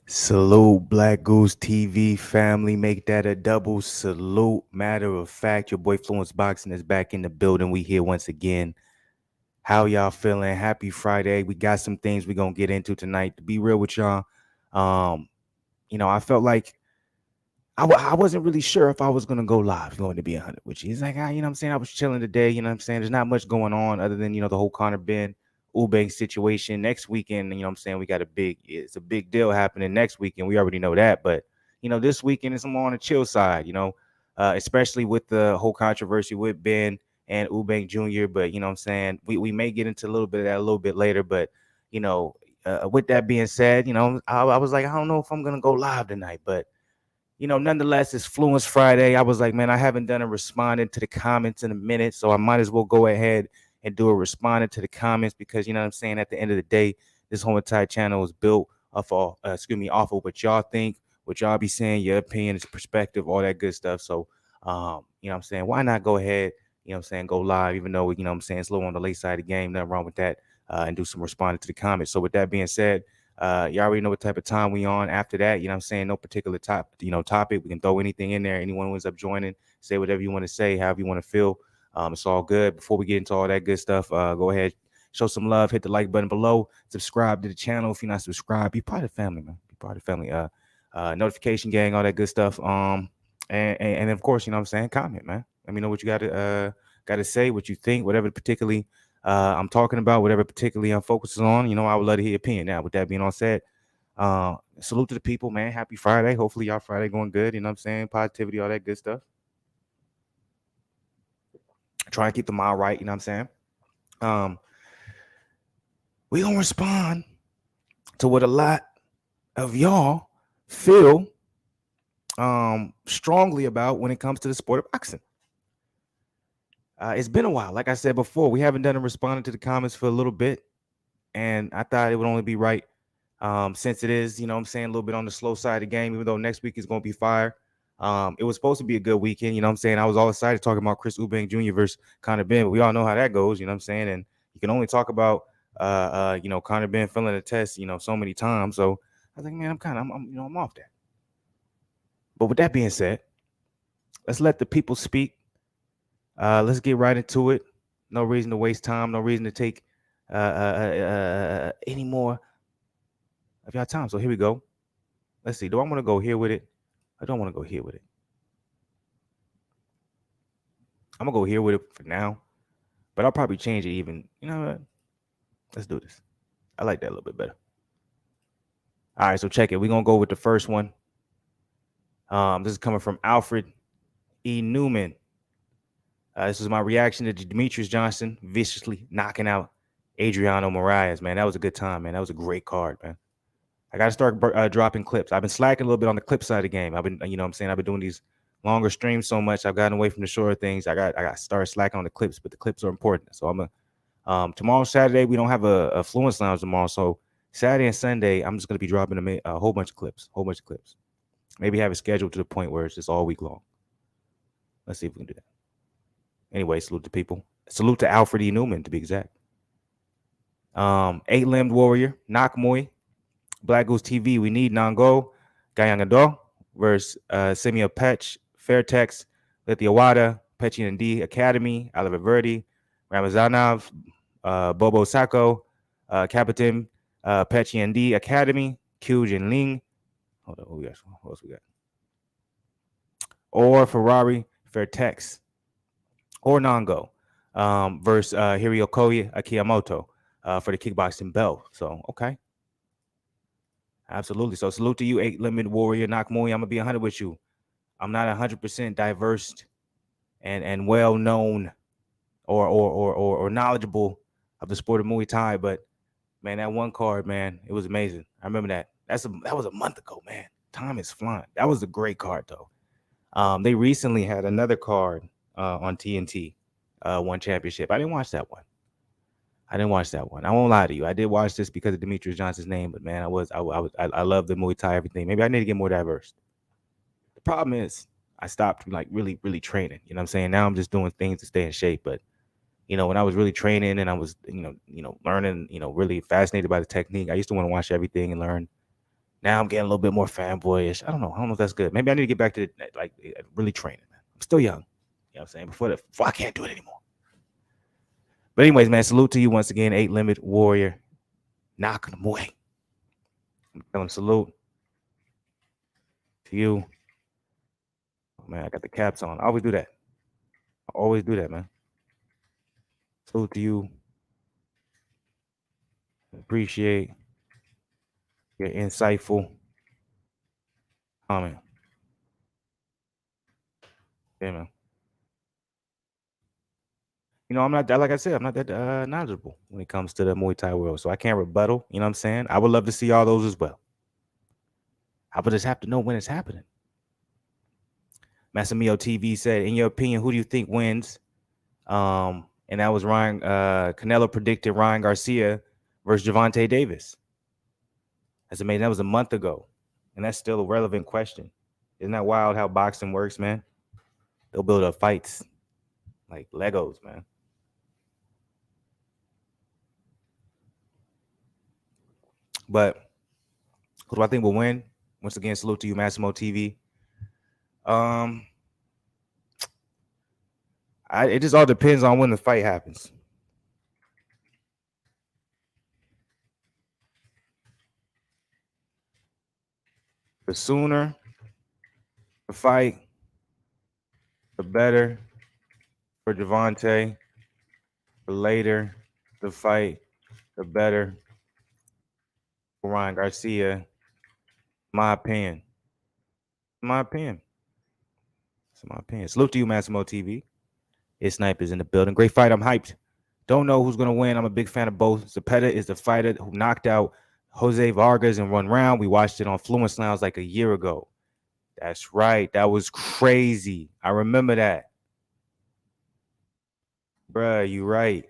Salute, Black Goose TV family. Make that a double salute. Matter of fact, your boy Fluence Boxing is back in the building. We here once again. How y'all feeling? Happy Friday. We got some things we're gonna get into tonight. To be real with y'all, um, I felt like I wasn't really sure if I was gonna go live, going to be 100 with you. It's like, what I'm saying, I was chilling today. You know what I'm saying? There's not much going on other than the whole Conor Ben Eubank situation. Next weekend, what I'm saying, we got it's a big deal happening next weekend. We already know that, but this weekend is more on the chill side. Especially with the whole controversy with Ben and Eubank Jr. But what I'm saying, we may get into a little bit of that a little bit later. But you know, with that being said, I was like, I don't know if I'm gonna go live tonight, but nonetheless, it's Fluence Friday. I was like, man, I haven't done a responding to the comments in a minute, so I might as well go ahead and do a responding to the comments because what I'm saying, at the end of the day, this whole entire channel is built off off of what y'all think, what y'all be saying, your opinion, perspective, all that good stuff. So, what I'm saying, why not go ahead, what I'm saying, go live, even though what I'm saying, it's a little on the late side of the game, nothing wrong with that, and do some responding to the comments. So, with that being said, you already know what type of time we on. After that, I'm saying, no particular topic. We can throw anything in there. Anyone who ends up joining, say whatever you want to say, however you want to feel. It's all good. Before we get into all that good stuff, go ahead, show some love, hit the like button below, subscribe to the channel. If you're not subscribed, be part of the family, man. Be part of the family. Notification gang, all that good stuff. And of course, what I'm saying, comment, man. Let me know what you got to say, what you think, whatever particularly I'm talking about, whatever particularly I'm focusing on. I would love to hear your opinion. Now, with that being all said, salute to the people, man. Happy Friday. Hopefully y'all Friday going good. You know what I'm saying? Positivity, all that good stuff. Try and keep the mind right. You know what I'm saying? We gonna respond to what a lot of y'all feel strongly about when it comes to the sport of boxing. It's been a while. Like I said before, we haven't done a responding to the comments for a little bit, and I thought it would only be right since it is, what I'm saying, a little bit on the slow side of the game, even though next week is going to be fire. It was supposed to be a good weekend, what I'm saying. I was all excited talking about Chris Eubank Jr. versus Conor Ben, but we all know how that goes, what I'm saying. And you can only talk about, Conor Ben filling a test, so many times. So I was like, man, I'm off that. But with that being said, let's let the people speak. Let's get right into it. No reason to waste time. No reason to take any more of y'all time. So here we go. Let's see. Do I want to go here with it? I don't want to go here with it. I'm gonna go here with it for now, but I'll probably change it even. You know what? Let's do this. I like that a little bit better. All right, so check it. We're gonna go with the first one. This is coming from Alfred E. Newman. This is my reaction to Demetrius Johnson viciously knocking out Adriano Moraes. Man, that was a good time, man. That was a great card, man. I got to start dropping clips. I've been slacking a little bit on the clip side of the game. I've been, what I'm saying, I've been doing these longer streams so much. I've gotten away from the shorter things. I got to start slacking on the clips, but the clips are important. So I'm tomorrow, Saturday, we don't have a Fluence Lounge tomorrow. So Saturday and Sunday, I'm just going to be dropping a whole bunch of clips, Maybe have it scheduled to the point where it's just all week long. Let's see if we can do that. Anyway, salute to people. Salute to Alfred E. Newman, to be exact. Eight-limbed warrior, Nakmoy. BlakGooseTV, we need Nango, Gayangado versus Simia Pech, Fairtex, Lithiawada, Pechi and D Academy, Oliver Verdi, Ramazanov, Bobo Sako, Capitan, Pechi and D Academy, Q Jinling. Hold on, who else we got? Or Ferrari, Fairtex, or Nango versus Hiriokoya Akiyamoto for the kickboxing belt. So, okay. Absolutely. So salute to you, 8-limbed warrior, Nakmoy. I'm gonna be 100 with you. I'm not 100% diverse and well known or knowledgeable of the sport of Muay Thai, but man, that one card, man, it was amazing. I remember that. That was a month ago, man. Time is flying. That was a great card, though. They recently had another card on TNT, one championship. I didn't watch that one. I won't lie to you. I did watch this because of Demetrius Johnson's name, but man, I love the Muay Thai, everything. Maybe I need to get more diverse. The problem is I stopped like really, really training. You know what I'm saying? Now I'm just doing things to stay in shape. But when I was really training and I was, learning, really fascinated by the technique, I used to want to watch everything and learn. Now I'm getting a little bit more fanboyish. I don't know if that's good. Maybe I need to get back to like really training. I'm still young. You know what I'm saying? Before I can't do it anymore. But anyways, man, salute to you once again, 8 Limit Warrior. Knocking them away. I'm telling salute to you. Oh, man, I got the caps on. I always do that. Man. Salute to you. Appreciate your insightful comment. Yeah, man. You know, I'm not that, like I said, I'm not that knowledgeable when it comes to the Muay Thai world. So I can't rebuttal. You know what I'm saying? I would love to see all those as well. I would just have to know when it's happening. Massimio TV said, in your opinion, who do you think wins? And that was Ryan. Canelo predicted Ryan Garcia versus Gervonta Davis. That's amazing. That was a month ago. And that's still a relevant question. Isn't that wild how boxing works, man? They'll build up fights like Legos, man. But who do I think will win? Once again, salute to you, Massimo TV. It just all depends on when the fight happens. The sooner the fight, the better for Gervonta. The later the fight, the better for Ryan Garcia. My opinion. It's my opinion. Salute to you, Massimo TV. It's Snipers in the building. Great fight. I'm hyped. Don't know who's going to win. I'm a big fan of both. Zepeda is the fighter who knocked out Jose Vargas in 1 round. We watched it on Fluencefridays like a year ago. That's right. That was crazy. I remember that. Bruh, you right.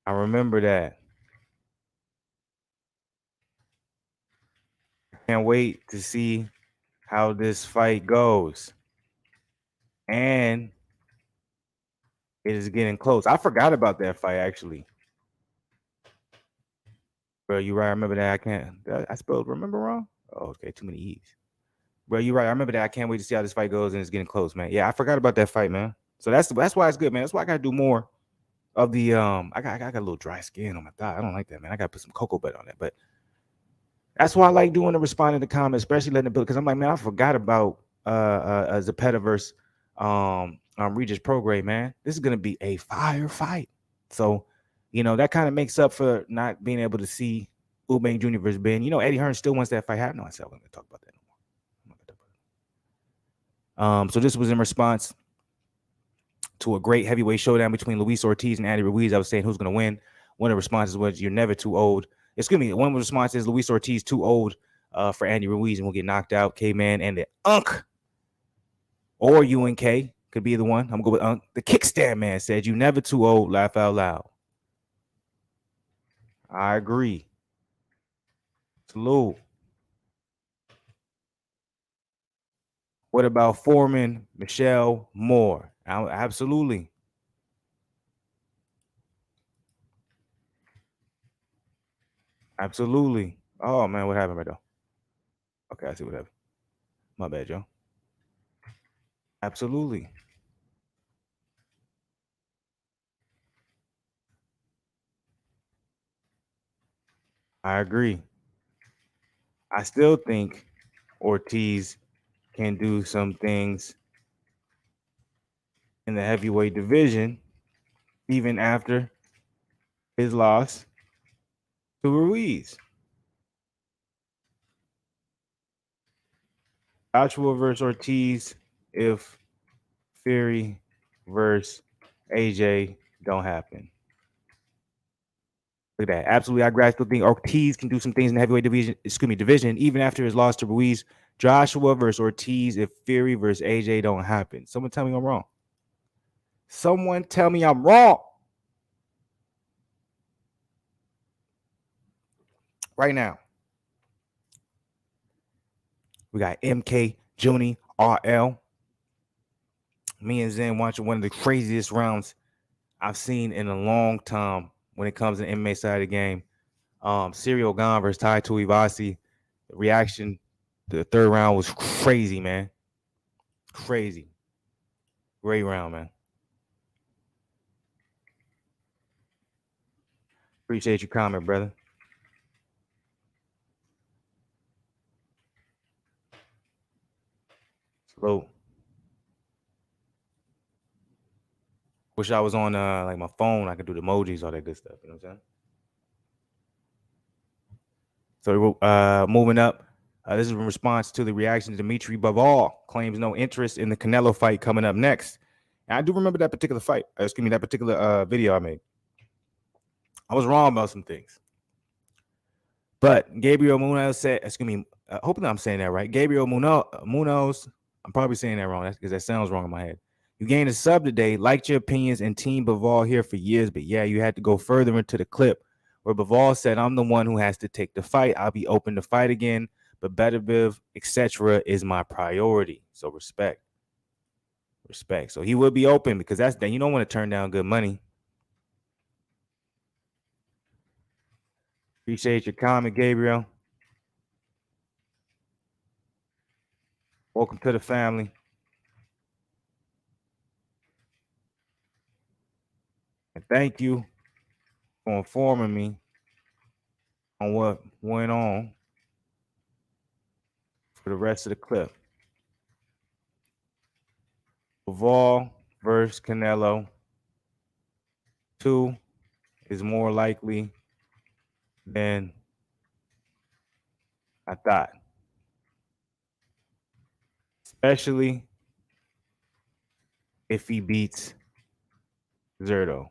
I remember that. Can't wait to see how this fight goes. And it is getting close. I forgot about that fight, actually. Bro, you right. I remember that. I spelled remember wrong? Oh, okay. Too many E's. Bro, you right. I remember that. I can't wait to see how this fight goes, and it's getting close, man. Yeah, I forgot about that fight, man. So that's why it's good, man. That's why I gotta do more of the I got a little dry skin on my thigh. I don't like that, man. I gotta put some cocoa butter on that. But that's why I like doing the responding to comments, especially letting it build, because I'm like, man, I forgot about Zepeda versus Regis Prograis, man. This is gonna be a fire fight. So, you know, that kind of makes up for not being able to see Eubank Jr. versus Ben. You know, Eddie Hearn still wants that fight happen. No, I said I'm gonna talk about that no more. So this was in response to a great heavyweight showdown between Luis Ortiz and Andy Ruiz. I was saying who's going to win. One of the responses was, "You're never too old." Excuse me. One of the responses is Luis Ortiz too old for Andy Ruiz and will get knocked out. K-Man and the Unk or UNK could be the one. I'm going to go with Unk. The Kickstand Man said, "You never too old. Laugh out loud." I agree. Salute. What about Foreman, Michelle Moore? Absolutely. Absolutely. Oh, man, what happened right there? Okay, I see what happened. My bad, Joe. Absolutely. I agree. I still think Ortiz can do some things in the heavyweight division, even after his loss to Ruiz. Joshua versus Ortiz if Fury versus AJ don't happen. Look at that. Absolutely, I still think Ortiz can do some things in the heavyweight division, even after his loss to Ruiz. Joshua versus Ortiz if Fury versus AJ don't happen. Someone tell me I'm wrong. Someone tell me I'm wrong. Right now, we got MK, Junie, RL. Me and Zen watching one of the craziest rounds I've seen in a long time when it comes to the MMA side of the game. Serial Gone versus Tai Tuivasa. The reaction, the third round was crazy, man. Crazy. Great round, man. Appreciate your comment, brother. Slow. Wish I was on like my phone. I could do the emojis, all that good stuff. You know what I'm saying? So moving up. This is in response to the reaction to Demetrius Bivol claims no interest in the Canelo fight coming up next. And I do remember that particular fight. Excuse me, that particular video I made. I was wrong about some things. But Gabriel Munoz said, excuse me, hopefully I'm saying that right. Gabriel Munoz, I'm probably saying that wrong. That's because that sounds wrong in my head. You gained a sub today, liked your opinions and Team Bivol here for years, but yeah, you had to go further into the clip where Bivol said, I'm the one who has to take the fight. I'll be open to fight again, but Beterbiev, etc. is my priority. So respect. Respect. So he will be open because that's that. You don't want to turn down good money. Appreciate your comment, Gabriel. Welcome to the family. And thank you for informing me on what went on for the rest of the clip. Bivol versus Canelo 2 is more likely than I thought. Especially if he beats Zerto.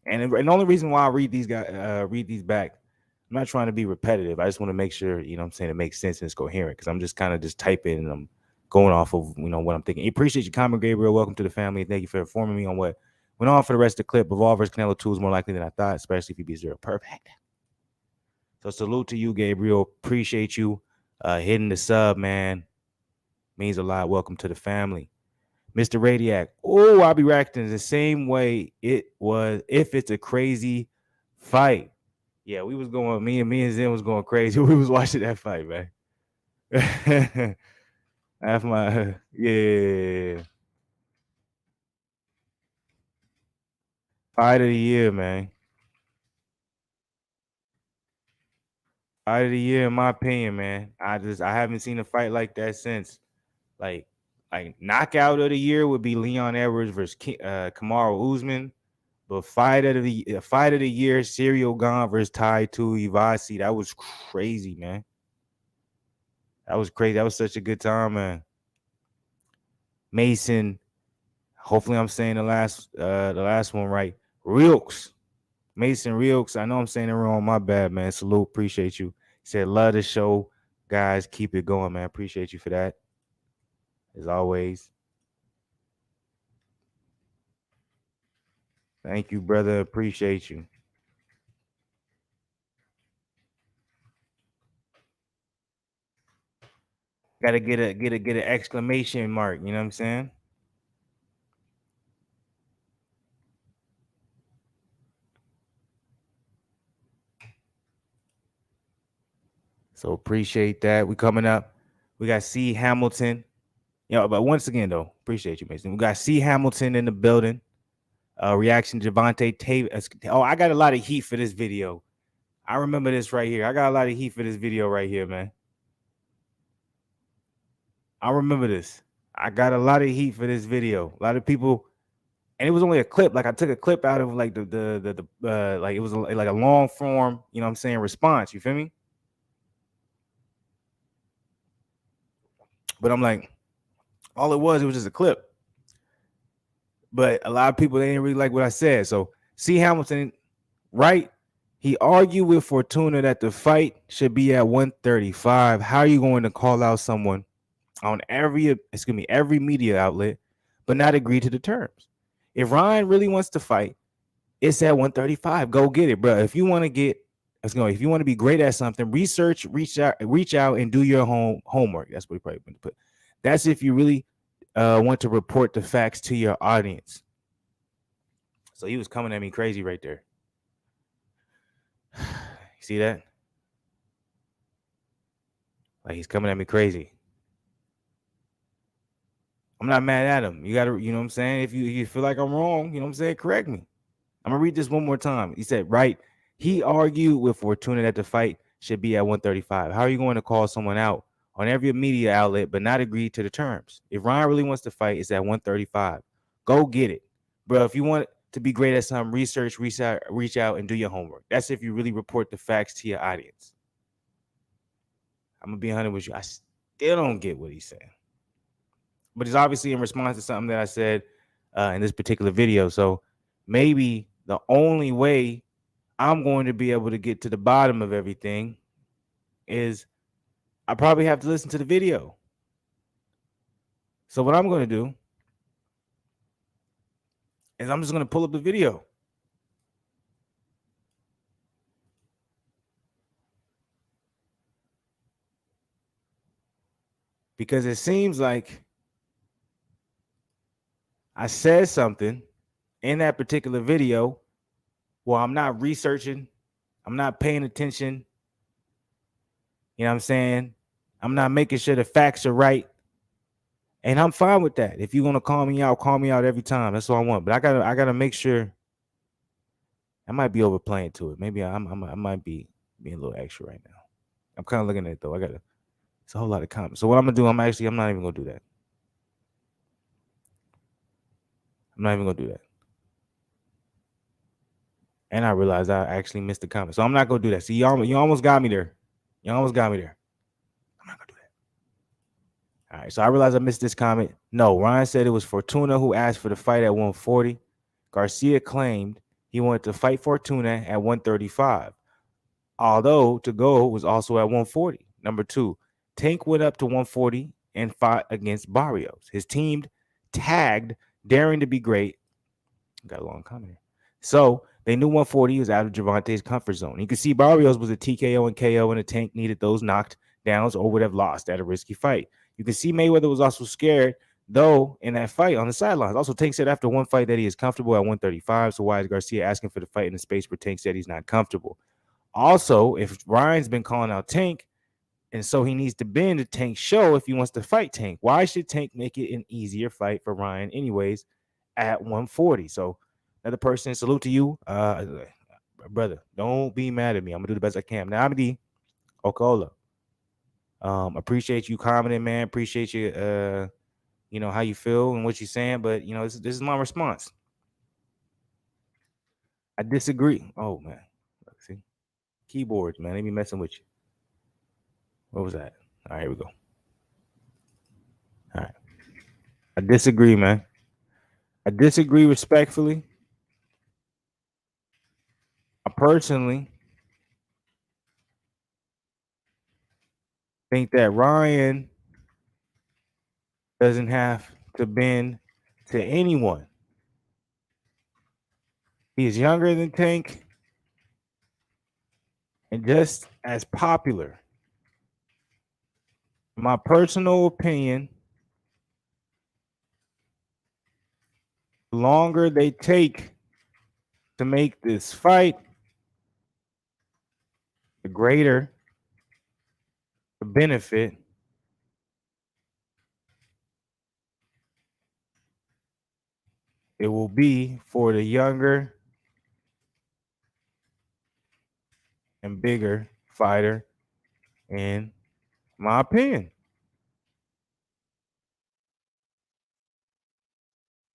And the only reason why I read these back, I'm not trying to be repetitive. I just want to make sure, you know what I'm saying, it makes sense and it's coherent because I'm just kind of just typing and I'm going off of, you know, what I'm thinking. I appreciate your comment, Gabriel. Welcome to the family. Thank you for informing me on what went on for the rest of the clip. Bivol versus Canelo 2 is more likely than I thought, especially if he beats Zerto. Perfect. So salute to you, Gabriel. Appreciate you hitting the sub, man. Means a lot. Welcome to the family. Mr. Radiac. Oh, I'll be reacting the same way it was if it's a crazy fight. Yeah, we was going, me and Zen was going crazy. We was watching that fight, man. That's my, yeah. Fight of the year, man. Fight of the year, in my opinion, man. I haven't seen a fight like that since. Like knockout of the year would be Leon Edwards versus Kamaru Usman. But fight of the year, Ciryl Gane versus Tai Tuivasa. That was crazy, man. That was crazy. That was such a good time, man. Mason, hopefully I'm saying the last one right. Reelks. Mason Reelks. I know I'm saying it wrong. My bad, man. Salute. Appreciate you. He said, love the show. Guys, keep it going, man. Appreciate you for that. As always. Thank you, brother. Appreciate you. Gotta get an exclamation mark. You know what I'm saying? So appreciate that. We coming up. We got C Hamilton. You know, but once again though, appreciate you, Mason. We got C Hamilton in the building. Reaction to Deontay Wilder. Oh, I got a lot of heat for this video. I remember this right here. I got a lot of heat for this video right here, man. I remember this. I got a lot of heat for this video. A lot of people, and it was only a clip. Like I took a clip out of like the like it was like a long form, you know what I'm saying, response. You feel me? But I'm like, all it was just a clip. But a lot of people, they didn't really like what I said. So C Hamilton, right? He argued with Fortuna that the fight should be at 135. How are you going to call out someone on every media outlet, but not agree to the terms? If Ryan really wants to fight, it's at 135. Go get it, bro. If you want to if you want to be great at something, reach out and do your homework. That's what he probably going to put. That's if you really want to report the facts to your audience. So he was coming at me crazy right there. see that? Like he's coming at me crazy. I'm not mad at him. You gotta, you know what I'm saying? If you feel like I'm wrong, you know what I'm saying? Correct me. I'm gonna read this one more time. He said, right. He argued with Fortuna that the fight should be at 135. How are you going to call someone out on every media outlet but not agree to the terms? If Ryan really wants to fight, it's at 135. Go get it. Bro, if you want to be great at something, reach out and do your homework. That's if you really report the facts to your audience. I'm gonna be 100 with you. I still don't get what he's saying. But it's obviously in response to something that I said in this particular video. So maybe the only way I'm going to be able to get to the bottom of everything is I probably have to listen to the video. So what I'm going to do is I'm just going to pull up the video. Because it seems like I said something in that particular video where I'm not researching, I'm not paying attention. You know what I'm saying? I'm not making sure the facts are right. And I'm fine with that. If you're gonna call me out every time. That's all I want. But I gotta make sure. I might be overplaying to it. Maybe I might be being a little extra right now. I'm kind of looking at it though. It's a whole lot of comments. So what I'm gonna do? I'm not even gonna do that. I'm not even gonna do that. And I realized I actually missed the comment. So I'm not gonna do that. See, you almost got me there. You almost got me there. I'm not gonna do that. All right. So I realized I missed this comment. No, Ryan said it was Fortuna who asked for the fight at 140. Garcia claimed he wanted to fight Fortuna at 135. Although to go was also at 140. Number 2, Tank went up to 140 and fought against Barrios. His team tagged Daring to be Great. Got a long comment here. So they knew 140 was out of Gervonta's comfort zone. You can see Barrios was a TKO and KO, and the Tank needed those knocked downs or would have lost at a risky fight. You can see Mayweather was also scared, though, in that fight on the sidelines. Also, Tank said after one fight that he is comfortable at 135. So why is Garcia asking for the fight in a space where Tank said he's not comfortable? Also, if Ryan's been calling out Tank, and so he needs to bend to Tank's show if he wants to fight Tank, why should Tank make it an easier fight for Ryan anyways at 140? So another person, salute to you. Brother, don't be mad at me. I'm going to do the best I can. Now, Amity Okola. Appreciate you commenting, man. Appreciate you, how you feel and what you're saying. But, this is my response. I disagree. Oh, man. Let's see. Keyboards, man. They be messing with you. What was that? All right, here we go. All right. I disagree, man. I disagree respectfully. I personally think that Ryan doesn't have to bend to anyone. He is younger than Tank and just as popular. My personal opinion, the longer they take to make this fight, the greater the benefit it will be for the younger and bigger fighter, in my opinion.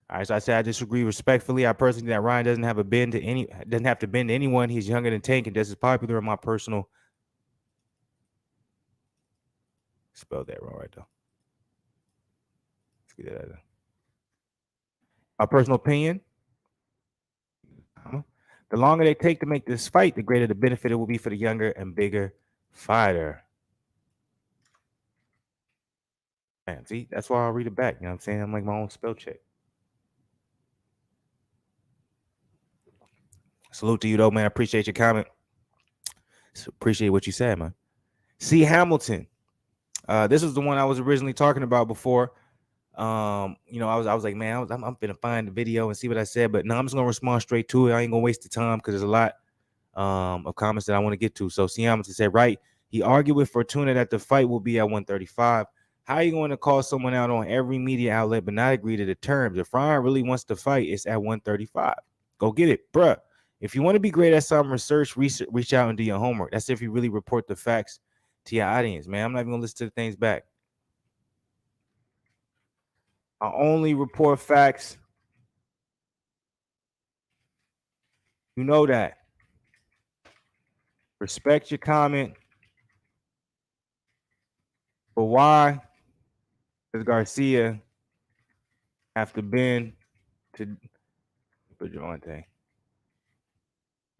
All right, so I said I disagree respectfully. I personally think that Ryan doesn't have to bend to anyone. He's younger than Tank and just as popular. In my personal, spelled that wrong right though. Let's get that out of my personal opinion. The longer they take to make this fight, the greater the benefit it will be for the younger and bigger fighter. Man, see, that's why I'll read it back. You know what I'm saying? I'm like my own spell check. Salute to you, though, man. I appreciate your comment. Appreciate what you said, man. C. Hamilton. This is the one I was originally talking about before. I was like, man, I'm gonna find the video and see what I said, but no, I'm just gonna respond straight to it. I ain't gonna waste the time because there's a lot of comments that I want to get to. So Siamon said, right, he argued with Fortuna that the fight will be at 135. How are you going to call someone out on every media outlet but not agree to the terms? If Ryan really wants to fight, it's at 135. Go get it, bruh. If you want to be great at some research, reach out and do your homework. That's if you really report the facts to your audience, man. I'm not even going to listen to the things back. I only report facts. You know that. Respect your comment. But why does Garcia have to bend to for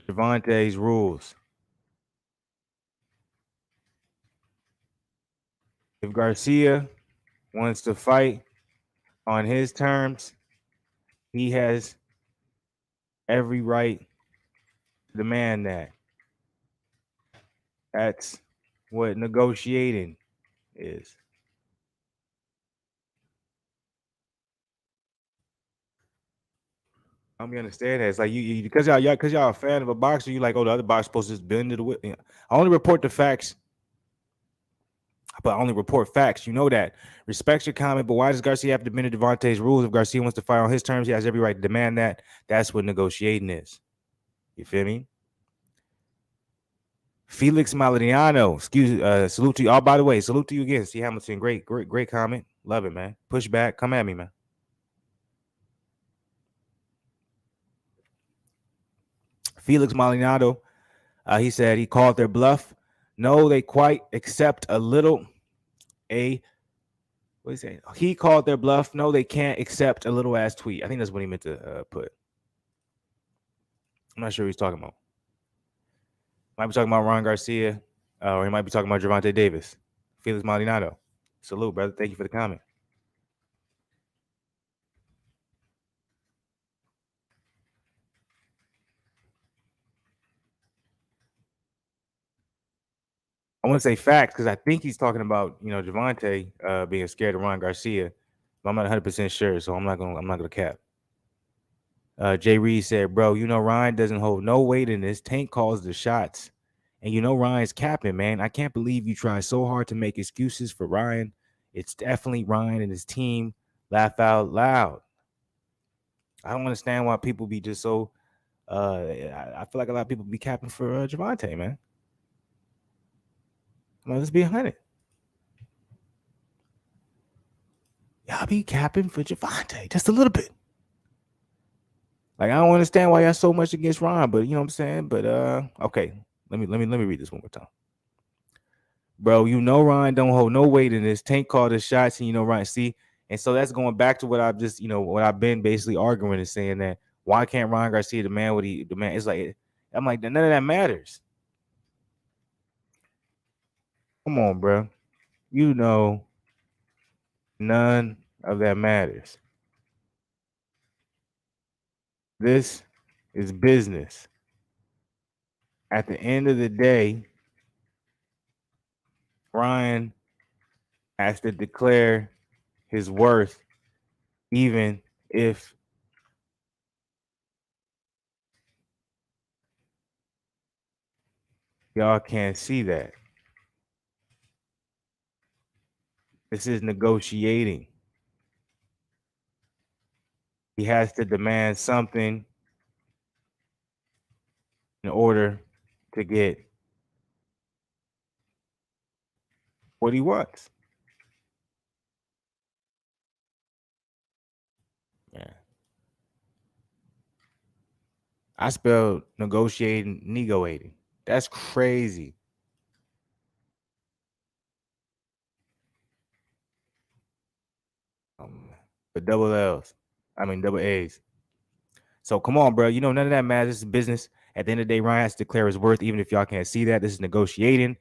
Gervonta's rules? If Garcia wants to fight on his terms, he has every right to demand that. That's what negotiating is. I mean, understand that. It's like you because y'all a fan of a boxer, you like, oh, the other boxer's supposed to just bend to the whip. I only report the facts, but I only report facts. You know that. Respect your comment, but why does Garcia have to bend to Devontae's rules? If Garcia wants to fight on his terms, he has every right to demand that. That's what negotiating is. You feel me? Felix Maladiano, salute to you. Oh, by the way, salute to you again. See Hamilton, great comment. Love it, man. Push back, come at me, man. Felix Maldonado, he said he called their bluff. No, they quite accept a little. What he say? He called their bluff. No, they can't accept a little ass tweet. I think that's what he meant to put. I'm not sure what he's talking about. Might be talking about Ron Garcia, or he might be talking about Gervonta Davis. Felix Maldonado, salute, brother. Thank you for the comment. I want to say facts because I think he's talking about Gervonta being scared of Ron Garcia, but I'm not 100% sure, so I'm not gonna cap. Jay Reed said, "Bro, Ryan doesn't hold no weight in this. Tank calls the shots, and Ryan's capping, man. I can't believe you try so hard to make excuses for Ryan. It's definitely Ryan and his team. Laugh out loud. I don't understand why people be just so. I feel like a lot of people be capping for Gervonta, man. Let's be 100. Y'all be capping for Gervonta just a little bit. Like I don't understand why y'all so much against Ron, but you know what I'm saying. But okay, let me read this one more time, bro. Ryan don't hold no weight in this. Tank called his shots, and Ryan see, and so that's going back to what I've just what I've been basically arguing and saying that why can't Ryan Garcia demand what he demand? It's like I'm like none of that matters. Come on, bro. None of that matters. This is business. At the end of the day, Ryan has to declare his worth, even if y'all can't see that. This is negotiating. He has to demand something in order to get what he wants. Yeah. I spelled negotiating, negoating. That's crazy. But double L's. I mean double A's. So come on, bro. None of that matters. This is business. At the end of the day, Ryan has to declare his worth, even if y'all can't see that. This is negotiating.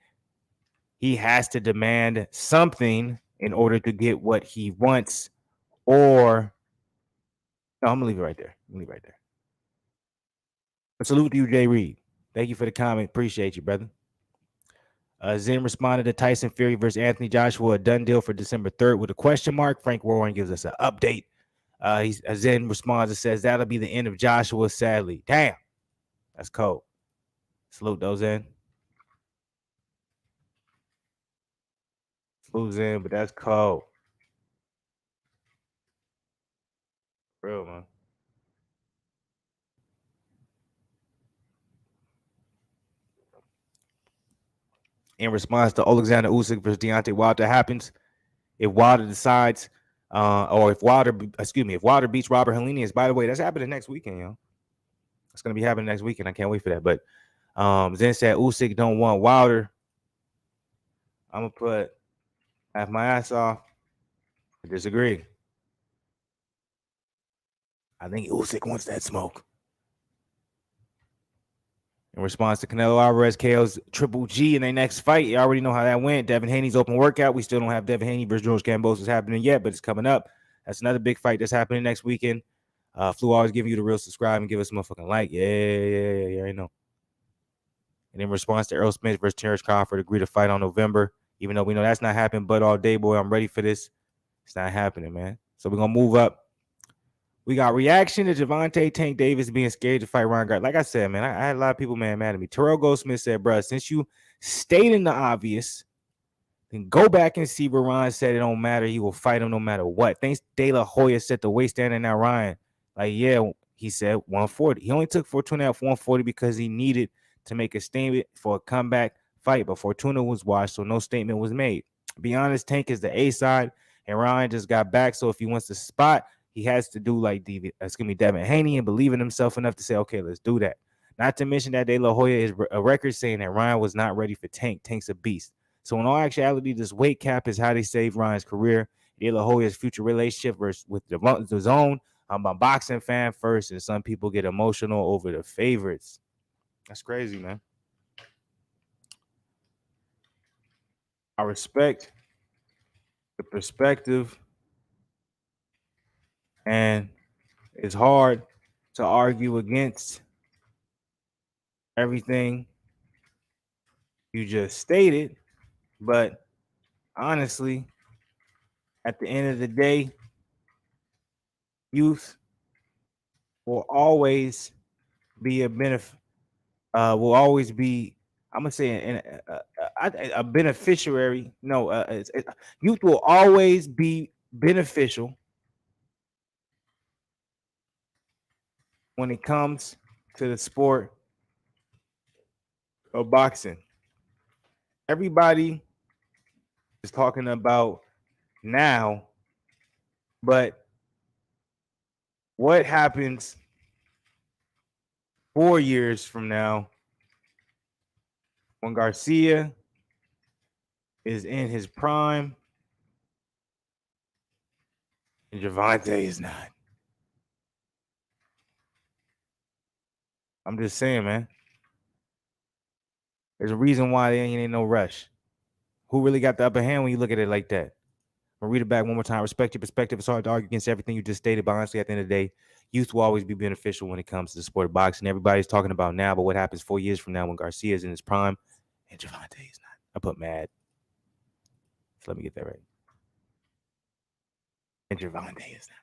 He has to demand something in order to get what he wants, or no, I'm gonna leave it right there. But salute to you, Jay Reed. Thank you for the comment. Appreciate you, brother. Zen responded to Tyson Fury versus Anthony Joshua, a done deal for December 3rd with a question mark. Frank Warren gives us an update. Zen responds and says that'll be the end of Joshua, sadly. Damn, that's cold. Salute those in. Flue's in, but that's cold. Real, man. In response to Alexander Usyk versus Deontay Wilder happens, if Wilder decides, or if Wilder beats Robert Helenius. By the way, that's happening next weekend, yo. It's gonna be happening next weekend. I can't wait for that. But Zen said Usyk don't want Wilder. I'm gonna put half my ass off. I disagree. I think Usyk wants that smoke. In response to Canelo Alvarez KO's Triple G in their next fight, you already know how that went. Devin Haney's open workout. We still don't have Devin Haney versus George Kambosos happening yet, but it's coming up. That's another big fight that's happening next weekend. Flu always giving you the real subscribe and give us a motherfucking like. Yeah, I know. And in response to Errol Spence versus Terrence Crawford, agreed to fight on November, even though we know that's not happening. But all day, boy, I'm ready for this. It's not happening, man. So we're gonna move up. We got reaction to Gervonta Tank Davis being scared to fight Ryan Garcia. Like I said, man, I had a lot of people mad at me. Terrell Goldsmith said, bro, since you stating the obvious, then go back and see where Ryan said it don't matter. He will fight him no matter what. Thanks De La Hoya set the weight standard. Now Ryan, like, yeah, he said 140. He only took Fortuna for 140 because he needed to make a statement for a comeback fight, but Fortuna was washed, so no statement was made. Be honest, Tank is the A side, and Ryan just got back, so if he wants to spot, he has to do like Devin Haney and believe in himself enough to say, okay, let's do that. Not to mention that De La Hoya is a record saying that Ryan was not ready for Tank. Tank's a beast. So in all actuality, this weight cap is how they saved Ryan's career. De La Hoya's future relationship with the zone. I'm a boxing fan first, and some people get emotional over the favorites. That's crazy, man. I respect the perspective, and it's hard to argue against everything you just stated, but honestly, at the end of the day, youth will always be a benefit. Will always be, I'm gonna say, a beneficiary. No, youth will always be beneficial when it comes to the sport of boxing. Everybody is talking about now, but what happens 4 years from now when Garcia is in his prime and Gervonta is not? I'm just saying, man. There's a reason why there ain't no rush. Who really got the upper hand when you look at it like that? I'll read it back one more time. Respect your perspective. It's hard to argue against everything you just stated, but honestly, at the end of the day, youth will always be beneficial when it comes to the sport of boxing. Everybody's talking about now, but what happens 4 years from now when Garcia is in his prime and Gervonta is not? I put mad. So let me get that right. And Gervonta is not.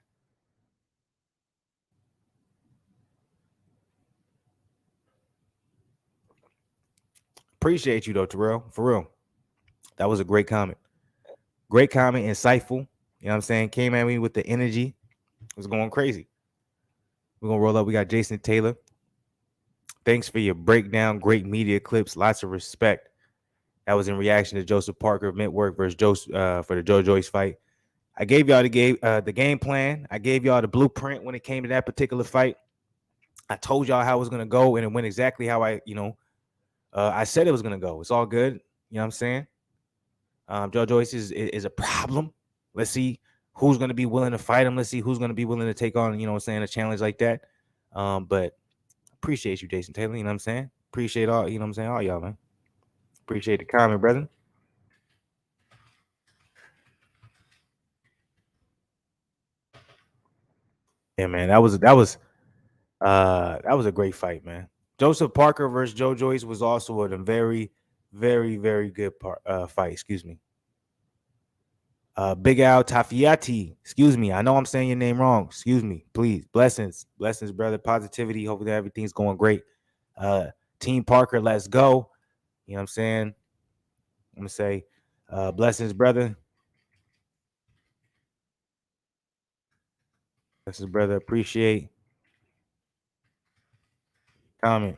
Appreciate you though, Terrell. For real. That was a great comment. Great comment, insightful. You know what I'm saying? Came at me with the energy. It was going crazy. We're going to roll up. We got Jason Taylor. Thanks for your breakdown. Great media clips. Lots of respect. That was in reaction to Joseph Parker Midwork versus for the Joe Joyce fight. I gave y'all the game plan. I gave y'all the blueprint when it came to that particular fight. I told y'all how it was going to go, and it went exactly how I said it was going to go. It's all good. You know what I'm saying? Joe Joyce is a problem. Let's see who's going to be willing to fight him. Let's see who's going to be willing to take on, a challenge like that. But appreciate you, Jason Taylor. You know what I'm saying? Appreciate all, all y'all, man. Appreciate the comment, brother. Yeah, man, that was a great fight, man. Joseph Parker versus Joe Joyce was also a very, very, very good fight. Excuse me. Big Al Tafiati. Excuse me. I know I'm saying your name wrong. Excuse me. Please. Blessings, brother. Positivity. Hopefully everything's going great. Team Parker, let's go. You know what I'm saying? I'm gonna say blessings, brother. Blessings, brother. Appreciate comment.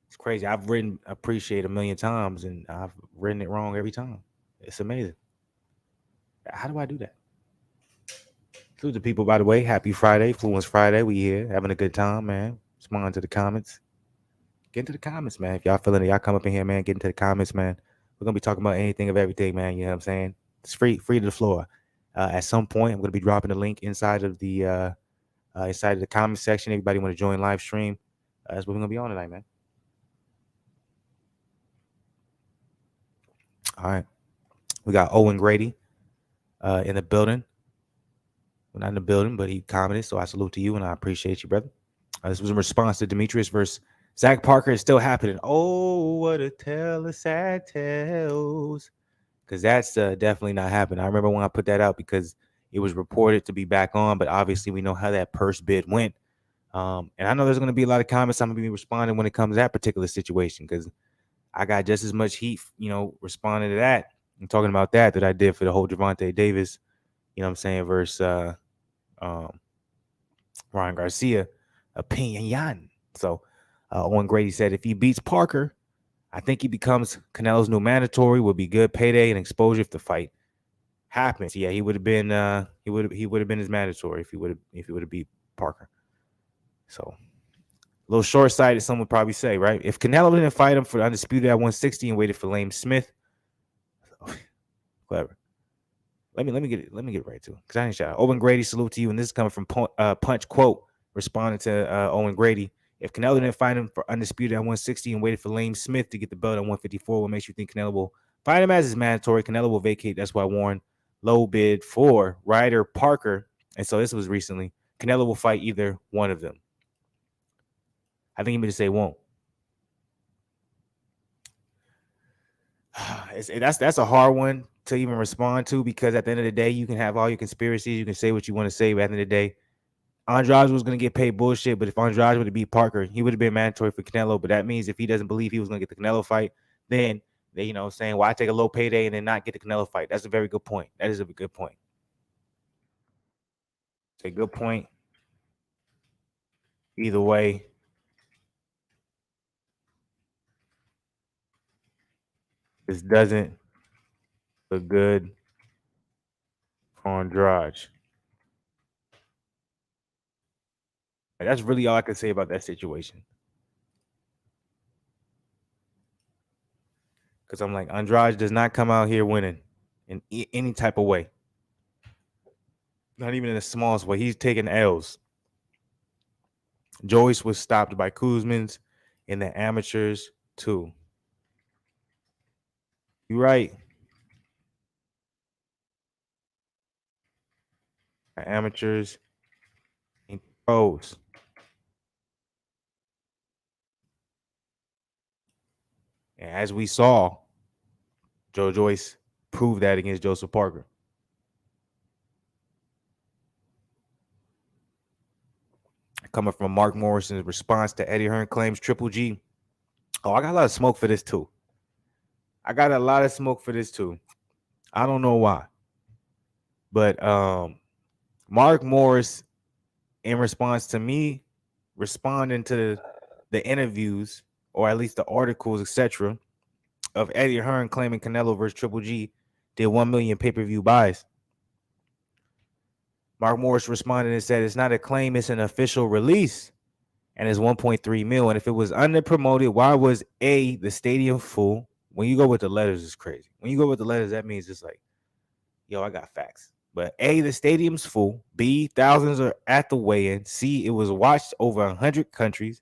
It's crazy. I've written appreciate a million times and I've written it wrong every time. It's amazing. How do I do that? To the people, by the way, happy Friday, Fluence Friday. We here having a good time, man. Respond to the comments. Get into the comments, man. If y'all feeling it, y'all come up in here, man. Get into the comments, man. We're gonna be talking about anything of everything, man. You know what I'm saying? It's free to the floor. At some point, I'm gonna be dropping the link inside of the comment section. Everybody want to join live stream? That's what we're gonna be on tonight, man. All right, we got Owen Grady in the building. Well, not in the building, but he commented, so I salute to you and I appreciate you, brother. This was in response to Demetrius versus Zach Parker. Is still happening. Oh, what a tale of sad tales. Because that's definitely not happening. I remember when I put that out because it was reported to be back on, but obviously we know how that purse bid went. And I know there's going to be a lot of comments I'm going to be responding when it comes to that particular situation because I got just as much heat, responding to that and talking about that I did for the whole Gervonta Davis, I'm saying, versus Ryan Garcia opinion. So Owen Grady said if he beats Parker, I think he becomes Canelo's new mandatory. Would be good payday and exposure if the fight happens. Yeah, he would have been he would have been his mandatory if he would have beat Parker. So a little short-sighted, some would probably say, right? If Canelo didn't fight him for the undisputed at 160 and waited for Lame Smith, clever. Let me get it right too. Because I ain't shout. Owen Grady, salute to you. And this is coming from Punch quote, responding to Owen Grady. If Canelo didn't fight him for undisputed at 160 and waited for Lame Smith to get the belt at 154, what makes you think Canelo will fight him as his mandatory? Canelo will vacate. That's why I warned low bid for Ryder Parker. And so this was recently. Canelo will fight either one of them. I think he meant to say won't. That's a hard one to even respond to because at the end of the day, you can have all your conspiracies. You can say what you want to say, but at the end of the day, Andrade was going to get paid bullshit. But if Andrade would have beat Parker, he would have been mandatory for Canelo. But that means if he doesn't believe he was going to get the Canelo fight, then they, saying, why take a low payday and then not get the Canelo fight? That's a very good point. That is a good point. It's a good point. Either way, this doesn't look good for Andrade. And that's really all I can say about that situation. Because I'm like, Andrade does not come out here winning in any type of way. Not even in the smallest way. He's taking L's. Joyce was stopped by Kuzmins in the amateurs too. You're right. The amateurs and pros. And as we saw, Joe Joyce proved that against Joseph Parker. Coming from Mark Morrison's response to Eddie Hearn claims Triple G. Oh, I got a lot of smoke for this too. I don't know why. But Mark Morris, in response to me responding to the interviews, or at least the articles, etc., of Eddie Hearn claiming Canelo versus Triple G did 1 million pay-per-view buys. Mark Morris responded and said, it's not a claim, it's an official release. And it's 1.3 mil. And if it was under-promoted, why was A, the stadium full? When you go with the letters, it's crazy. When you go with the letters, that means it's like, yo, I got facts. But A, the stadium's full. B, thousands are at the weigh-in. C, it was watched over 100 countries.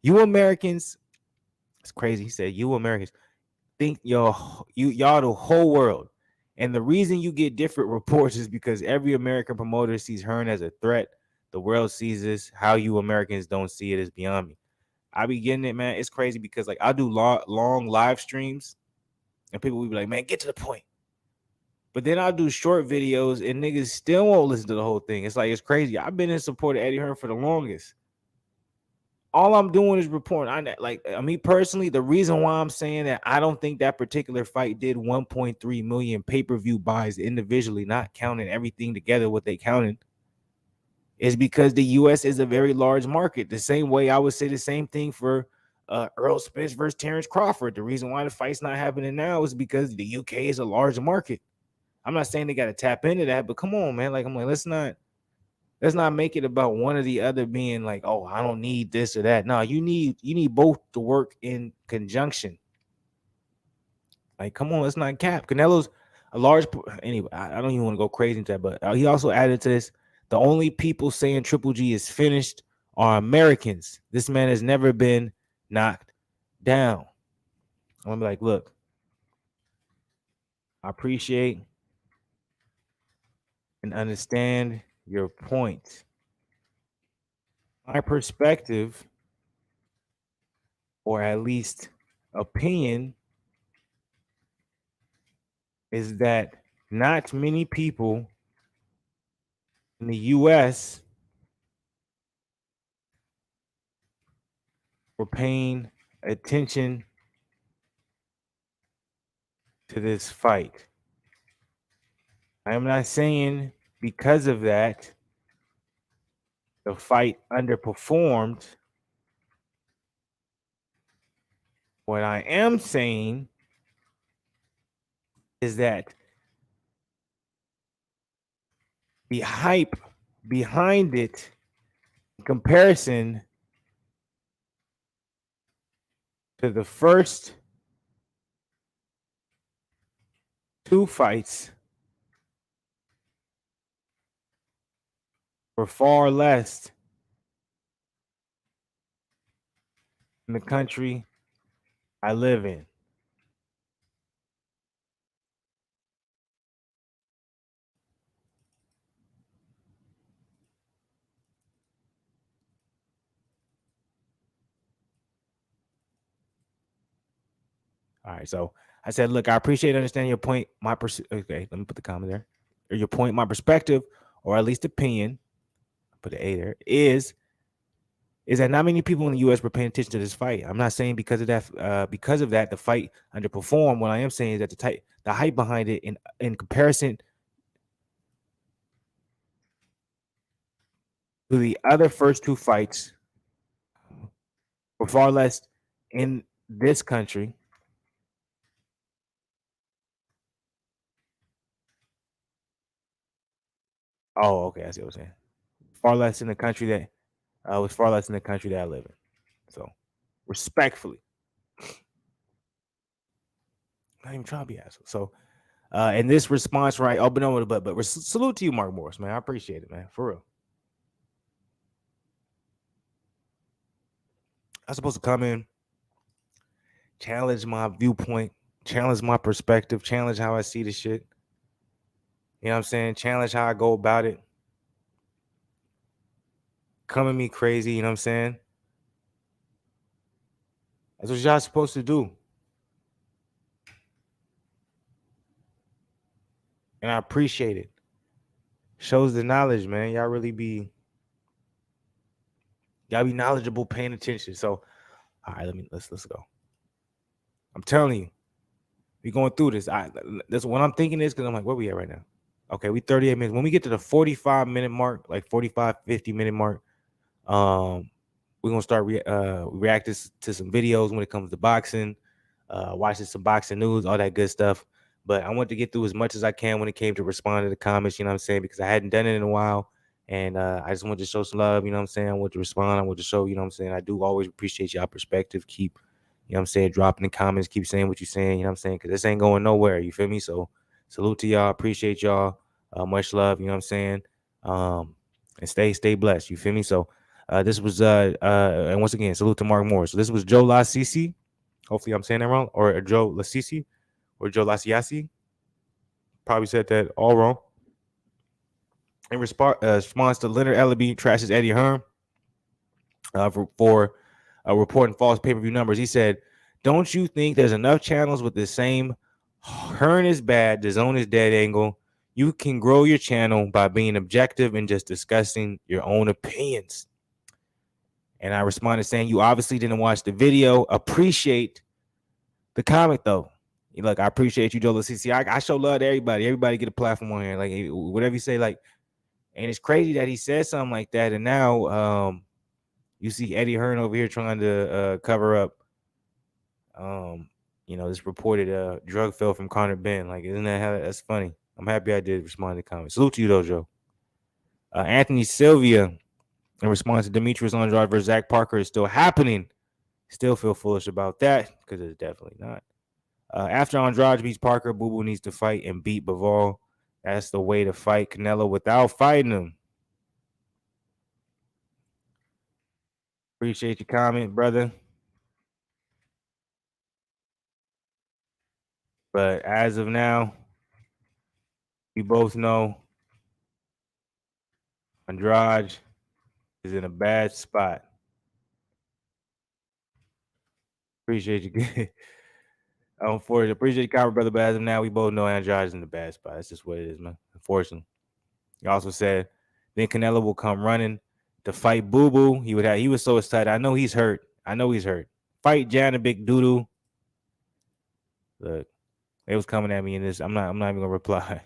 You Americans, it's crazy. He said, you Americans think y'all the whole world. And the reason you get different reports is because every American promoter sees Hearn as a threat. The world sees this. How you Americans don't see it is beyond me. I be getting it, man. It's crazy because like I do long live streams and people will be like, man, get to the point. But then I'll do short videos and niggas still won't listen to the whole thing. It's like, it's crazy. I've been in support of Eddie Hearn for the longest. all I'm doing is reporting. Me personally, the reason why I'm saying that I don't think that particular fight did 1.3 million pay-per-view buys individually, not counting everything together, what they counted, is because the US is a very large market. The same way I would say the same thing for Earl Spence versus Terrence Crawford. The reason why the fight's not happening now is because the UK is a large market. I'm not saying they got to tap into that, but come on, man. Let's not make it about one or the other being like, oh, I don't need this or that. No, you need both to work in conjunction. Like, come on, let's not cap. Canelo's a large anyway. I don't even want to go crazy into that, but he also added to this: the only people saying Triple G is finished are Americans. This man has never been knocked down. I'm gonna be like, look, I appreciate and understand your point. My perspective, or at least opinion, is that not many people in the US were paying attention to this fight. I am not saying because of that the fight underperformed. What I am saying is that the hype behind it in comparison to the first two fights were far less in the country I live in. All right, so I said, look, I appreciate and understand your point. Okay, let me put the comment there. Or your point, my perspective, or at least opinion, put the A there, is that not many people in the U.S. were paying attention to this fight. I'm not saying because of that the fight underperformed. What I am saying is that the hype behind it in comparison to the other first two fights were far less in this country. Oh, okay, I see what I'm saying. Far less in the country that was far less in the country that I live in. So, respectfully, not even trying to be asshole. So, in this response, right? Oh, but no, but salute to you, Mark Morris, man. I appreciate it, man, for real. I'm supposed to come in, challenge my viewpoint, challenge my perspective, challenge how I see the shit. You know what I'm saying? Challenge how I go about it. Come at me crazy, you know what I'm saying? That's what y'all supposed to do. And I appreciate it. Shows the knowledge, man. Y'all be knowledgeable, paying attention. So, all right, let's go. I'm telling you, we going through this. That's what I'm thinking is because I'm like, where we at right now? Okay, we 38 minutes. When we get to the 45-minute mark, like 45, 50-minute mark, we're gonna start reacting to some videos when it comes to boxing, watching some boxing news, all that good stuff. But I want to get through as much as I can when it came to responding to the comments, you know what I'm saying? Because I hadn't done it in a while. And I just want to show some love, you know what I'm saying? I want to respond. I want to show, you know what I'm saying? I do always appreciate y'all perspective. Keep, you know what I'm saying, dropping the comments, keep saying what you're saying, you know what I'm saying? Because this ain't going nowhere, you feel me? So salute to y'all. Appreciate y'all. Much love, you know what I'm saying? And stay blessed, you feel me? So this was and once again, salute to Mark Morris. So this was Joe Lasisi. Hopefully I'm saying that wrong, or Joe Lasisi, or Joe Lasiasi. Probably said that all wrong. In response to Leonard Ellaby trashes Eddie Hearn for reporting false pay-per-view numbers, he said, "Don't you think there's enough channels with the same Hearn is bad, the zone is dead angle? You can grow your channel by being objective and just discussing your own opinions." And I responded saying, you obviously didn't watch the video. Appreciate the comment though. Look, I appreciate you, Joel CC. I show love to everybody. Everybody get a platform on here. Like whatever you say, like, and it's crazy that he said something like that. And now you see Eddie Hearn over here trying to cover up this reported drug fill from Conor Ben. Like, isn't that's funny? I'm happy I did respond to the comment. Salute to you though, Joe. Anthony Sylvia, in response to Demetrius Andrade versus Zach Parker, is still happening. Still feel foolish about that because it's definitely not. After Andrade beats Parker, Boo Boo needs to fight and beat Bivol. That's the way to fight Canelo without fighting him. Appreciate your comment, brother. But as of now, we both know Andrade is in a bad spot. Appreciate you. Unfortunately, appreciate your comment, brother. But as of now, we both know Andrade is in the bad spot. That's just what it is, man. Unfortunately. He also said then Canelo will come running to fight Boo Boo. He was so excited. I know he's hurt. Fight Janovic Doodoo. Look, they was coming at me in this. I'm not even gonna reply.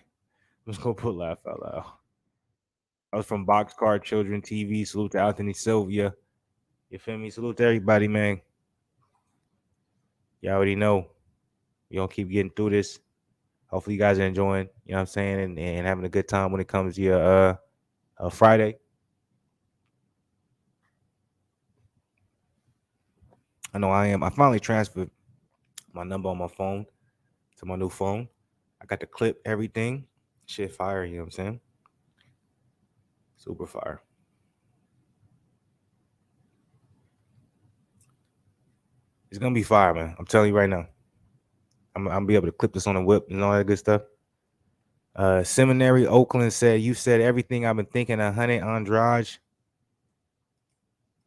I'm just gonna put laugh out loud. I was from Boxcar Children TV. Salute to Anthony Sylvia. You feel me? Salute to everybody, man. You already know. We gonna keep getting through this. Hopefully you guys are enjoying, you know what I'm saying, and having a good time when it comes to your Friday. I know I am. I finally transferred my number on my phone to my new phone. I got to clip everything. Shit fire, you know what I'm saying? Super fire. It's gonna be fire, man. I'm telling you right now. I'm gonna be able to clip this on the whip and all that good stuff. Seminary Oakland said, you said everything I've been thinking 100 Andrade.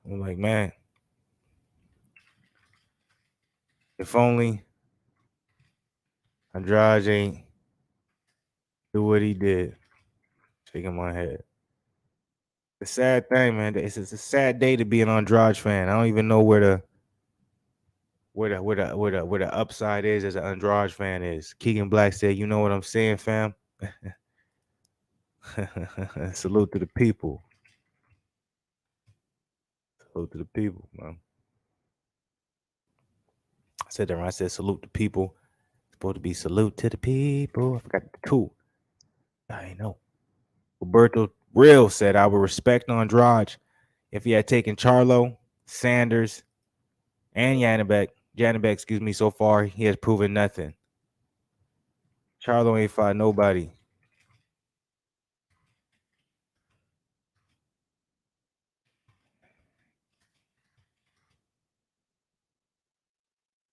I'm like, man, if only Andrade ain't do what he did. Shaking my head. The sad thing, man, it's a sad day to be an Andrade fan. I don't even know where the upside is as an Andrade fan is. Keegan Black said, you know what I'm saying, fam? Salute to the people. Salute to the people, man. I said that when I said salute the people. It's supposed to be salute to the people. I forgot the two. I know. Roberto Real said, I would respect Andrade if he had taken Charlo, Sanders, and Janabek, so far, he has proven nothing. Charlo ain't fought nobody.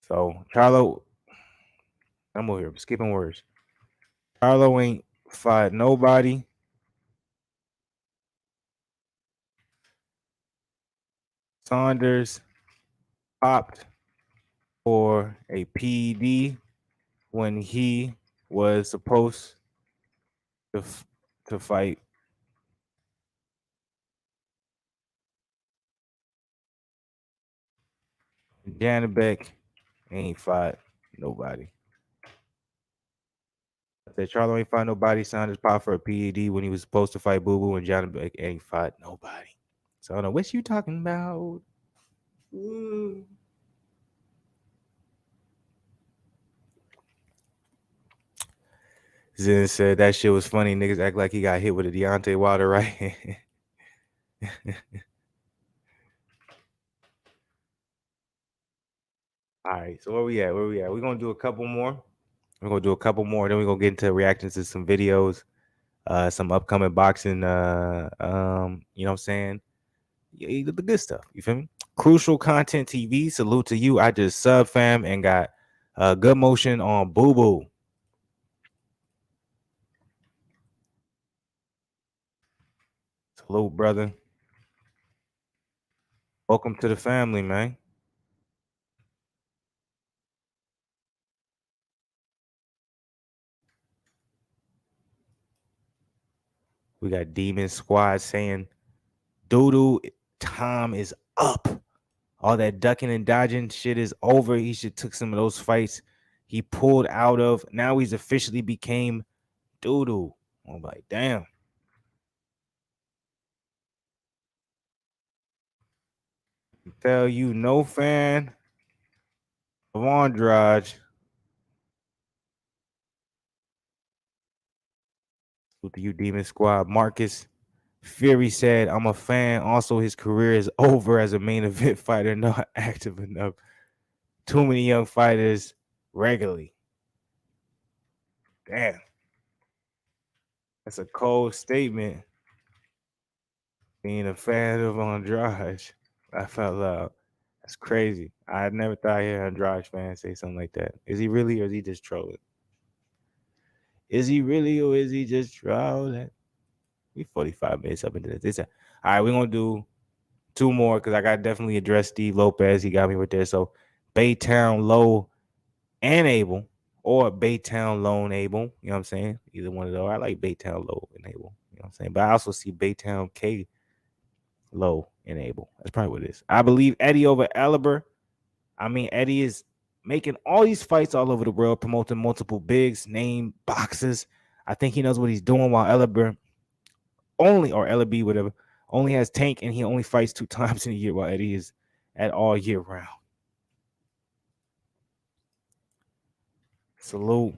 So Charlo, I'm over here skipping words. Charlo ain't fought nobody. Saunders popped for a PED when he was supposed to fight. Janabek ain't fought nobody. I said Charlo ain't fought nobody. Saunders popped for a PED when he was supposed to fight Boo Boo, and Janabek ain't fought nobody. So I don't know what you talking about. Zen said that shit was funny. Niggas act like he got hit with a Deontay Wilder, right? All right, so where we at? We're gonna do a couple more. Then we're gonna get into reactions to some videos, some upcoming boxing. You know what I'm saying? The good stuff. You feel me? Crucial Content TV. Salute to you. I just sub fam and got good motion on Boo Boo. Salute, brother. Welcome to the family, man. We got Demon Squad saying Doodoo time is up. All that ducking and dodging shit is over. He should took some of those fights he pulled out of. Now he's officially became doo-doo. I'm like, damn. Tell you, no fan of Andrade. With the U Demon Squad, Marcus Fury said, I'm a fan. Also, his career is over as a main event fighter, not active enough. Too many young fighters regularly. Damn. That's a cold statement. Being a fan of Andrade. I felt loud. That's crazy. I never thought I'd hear an Andrade fan say something like that. Is he really, or is he just trolling? Is he really, or is he just trolling? We 45 minutes up into this. All right, we're gonna do two more because I got definitely address Steve Lopez. He got me with this. So Baytown Low and Abel, or Baytown Low and Abel. You know what I'm saying? Either one of those. I like Baytown Low and Abel. You know what I'm saying? But I also see Baytown K Low and Abel. That's probably what it is. I believe Eddie over Aliber. I mean, Eddie is making all these fights all over the world, promoting multiple bigs, name boxes. I think he knows what he's doing, while Aliber only, or LB, whatever, only has Tank, and he only fights 2 times in a year, while Eddie is at all year round. Salute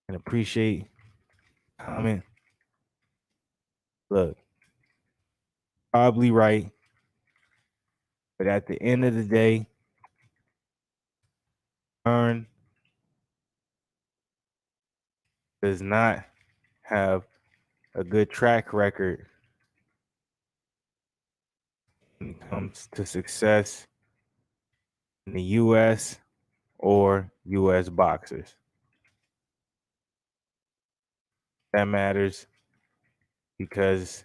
and appreciate comment. Look, probably right, but at the end of the day, Earn does not have a good track record when it comes to success in the U.S. or U.S. boxers. That matters because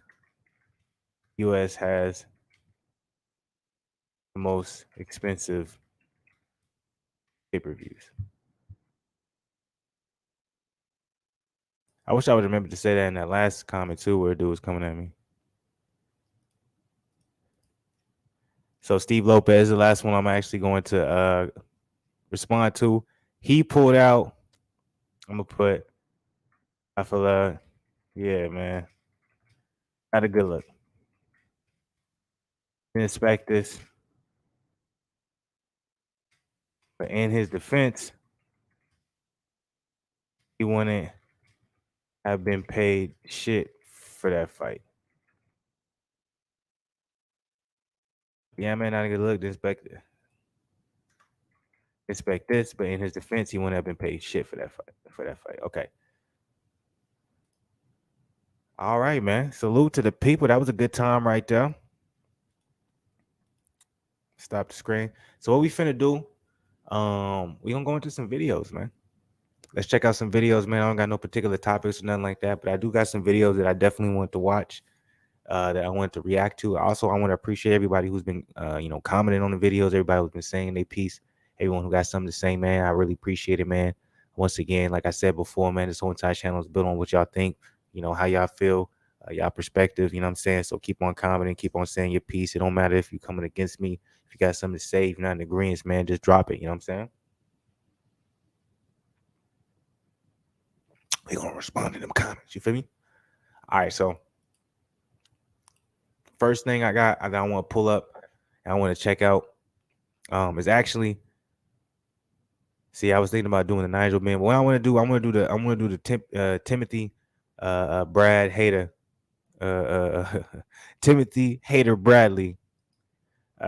U.S. has the most expensive pay-per-views. I wish I would remember to say that in that last comment too, where a dude was coming at me. So Steve Lopez, the last one I'm actually going to respond to. He pulled out. I'm gonna put. I feel yeah, man. Not a good look. Didn't expect this. But in his defense, he wouldn't have been paid shit for that fight. Yeah, man, not a good look. Didn't expect this, but in his defense, he wouldn't have been paid shit for that fight. Okay. All right, man. Salute to the people. That was a good time right there. Stop the screen. So what we finna do? We gonna go into some videos, man. Let's check out some videos, man. I don't got no particular topics or nothing like that, but I do got some videos that I definitely want to watch, that I want to react to. Also, I want to appreciate everybody who's been, commenting on the videos. Everybody who's been saying their piece. Everyone who got something to say, man. I really appreciate it, man. Once again, like I said before, man, this whole entire channel is built on what y'all think. You know how y'all feel, y'all perspective. You know what I'm saying? So keep on commenting, keep on saying your piece. It don't matter if you're coming against me. If you got something to say, if you're not in agreement, man, just drop it. You know what I'm saying? We're gonna respond to them comments. You feel me? All right, so first thing I want to pull up and I want to check out is actually, see, I was thinking about doing the Nigel Ben, but what I want to do, I'm gonna do the Timothy Brad Hater Timothy Hater Bradley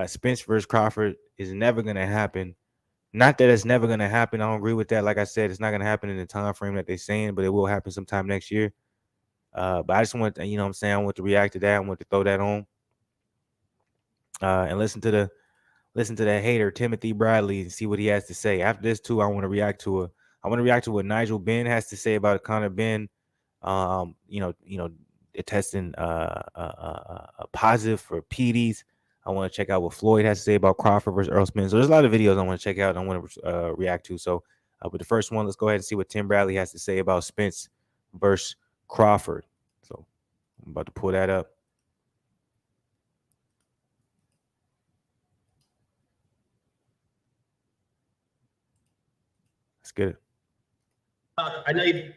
Spence versus Crawford is never gonna happen. Not that it's never gonna happen. I don't agree with that. Like I said, it's not gonna happen in the time frame that they're saying, but it will happen sometime next year. But I just want to, you know what I'm saying, I want to react to that. I want to throw that on. And listen to that hater Timothy Bradley and see what he has to say. After this too, I want to react to what Nigel Ben has to say about Conor Ben. Testing positive for PDs. I want to check out what Floyd has to say about Crawford versus Earl Spence. So there's a lot of videos I want to check out and I want to react to. So, but the first one, let's go ahead and see what Tim Bradley has to say about Spence versus Crawford. So I'm about to pull that up. get it. I know you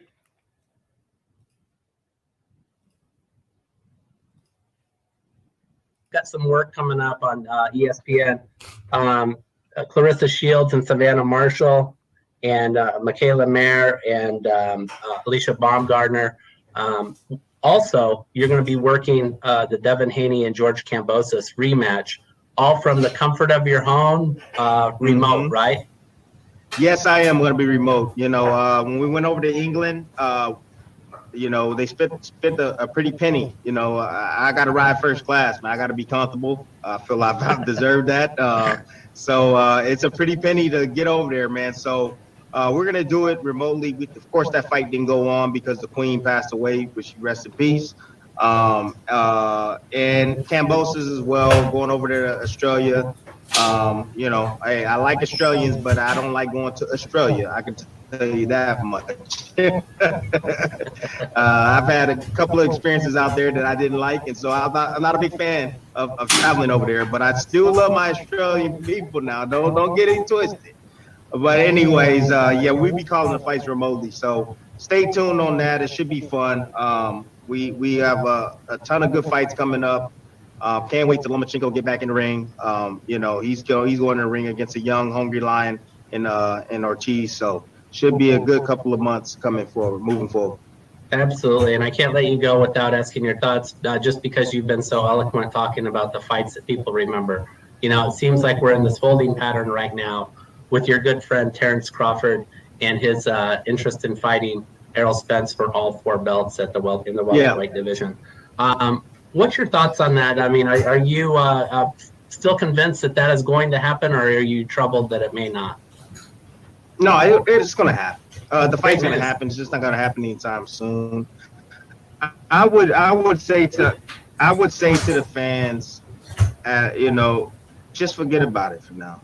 got some work coming up on ESPN. Clarissa Shields and Savannah Marshall and Michaela Mayer and Alicia Baumgartner. Also, you're going to be working the Devin Haney and George Kambosos rematch, all from the comfort of your home, remote, right? Yes, I am going to be remote. You know, when we went over to England, you know, they spent a pretty penny. You know, I got to ride first class, man. I got to be comfortable. I feel I've deserved that. So it's a pretty penny to get over there, man. So we're going to do it remotely. Of course, that fight didn't go on because the Queen passed away, which she rest in peace. And Kambosos as well, going over there to Australia. You know, I like Australians, but I don't like going to Australia. I can tell you that much. I've had a couple of experiences out there that I didn't like, and so I'm not a big fan of traveling over there. But I still love my Australian people now. Don't get it twisted. But anyways, yeah, we be calling the fights remotely, so stay tuned on that. It should be fun. We have a ton of good fights coming up. Can't wait till Lomachenko get back in the ring. You know, he's going in the ring against a young, hungry lion in Ortiz. So should be a good couple of months moving forward. Absolutely, and I can't let you go without asking your thoughts, just because you've been so eloquent talking about the fights that people remember. You know, it seems like we're in this holding pattern right now with your good friend Terrence Crawford and his interest in fighting Errol Spence for all 4 belts at the welterweight division. What's your thoughts on that? I mean, are you still convinced that is going to happen, or are you troubled that it may not? No, it's going to happen. The fight's going to happen. It's just not going to happen anytime soon. I would say to the fans, you know, just forget about it for now.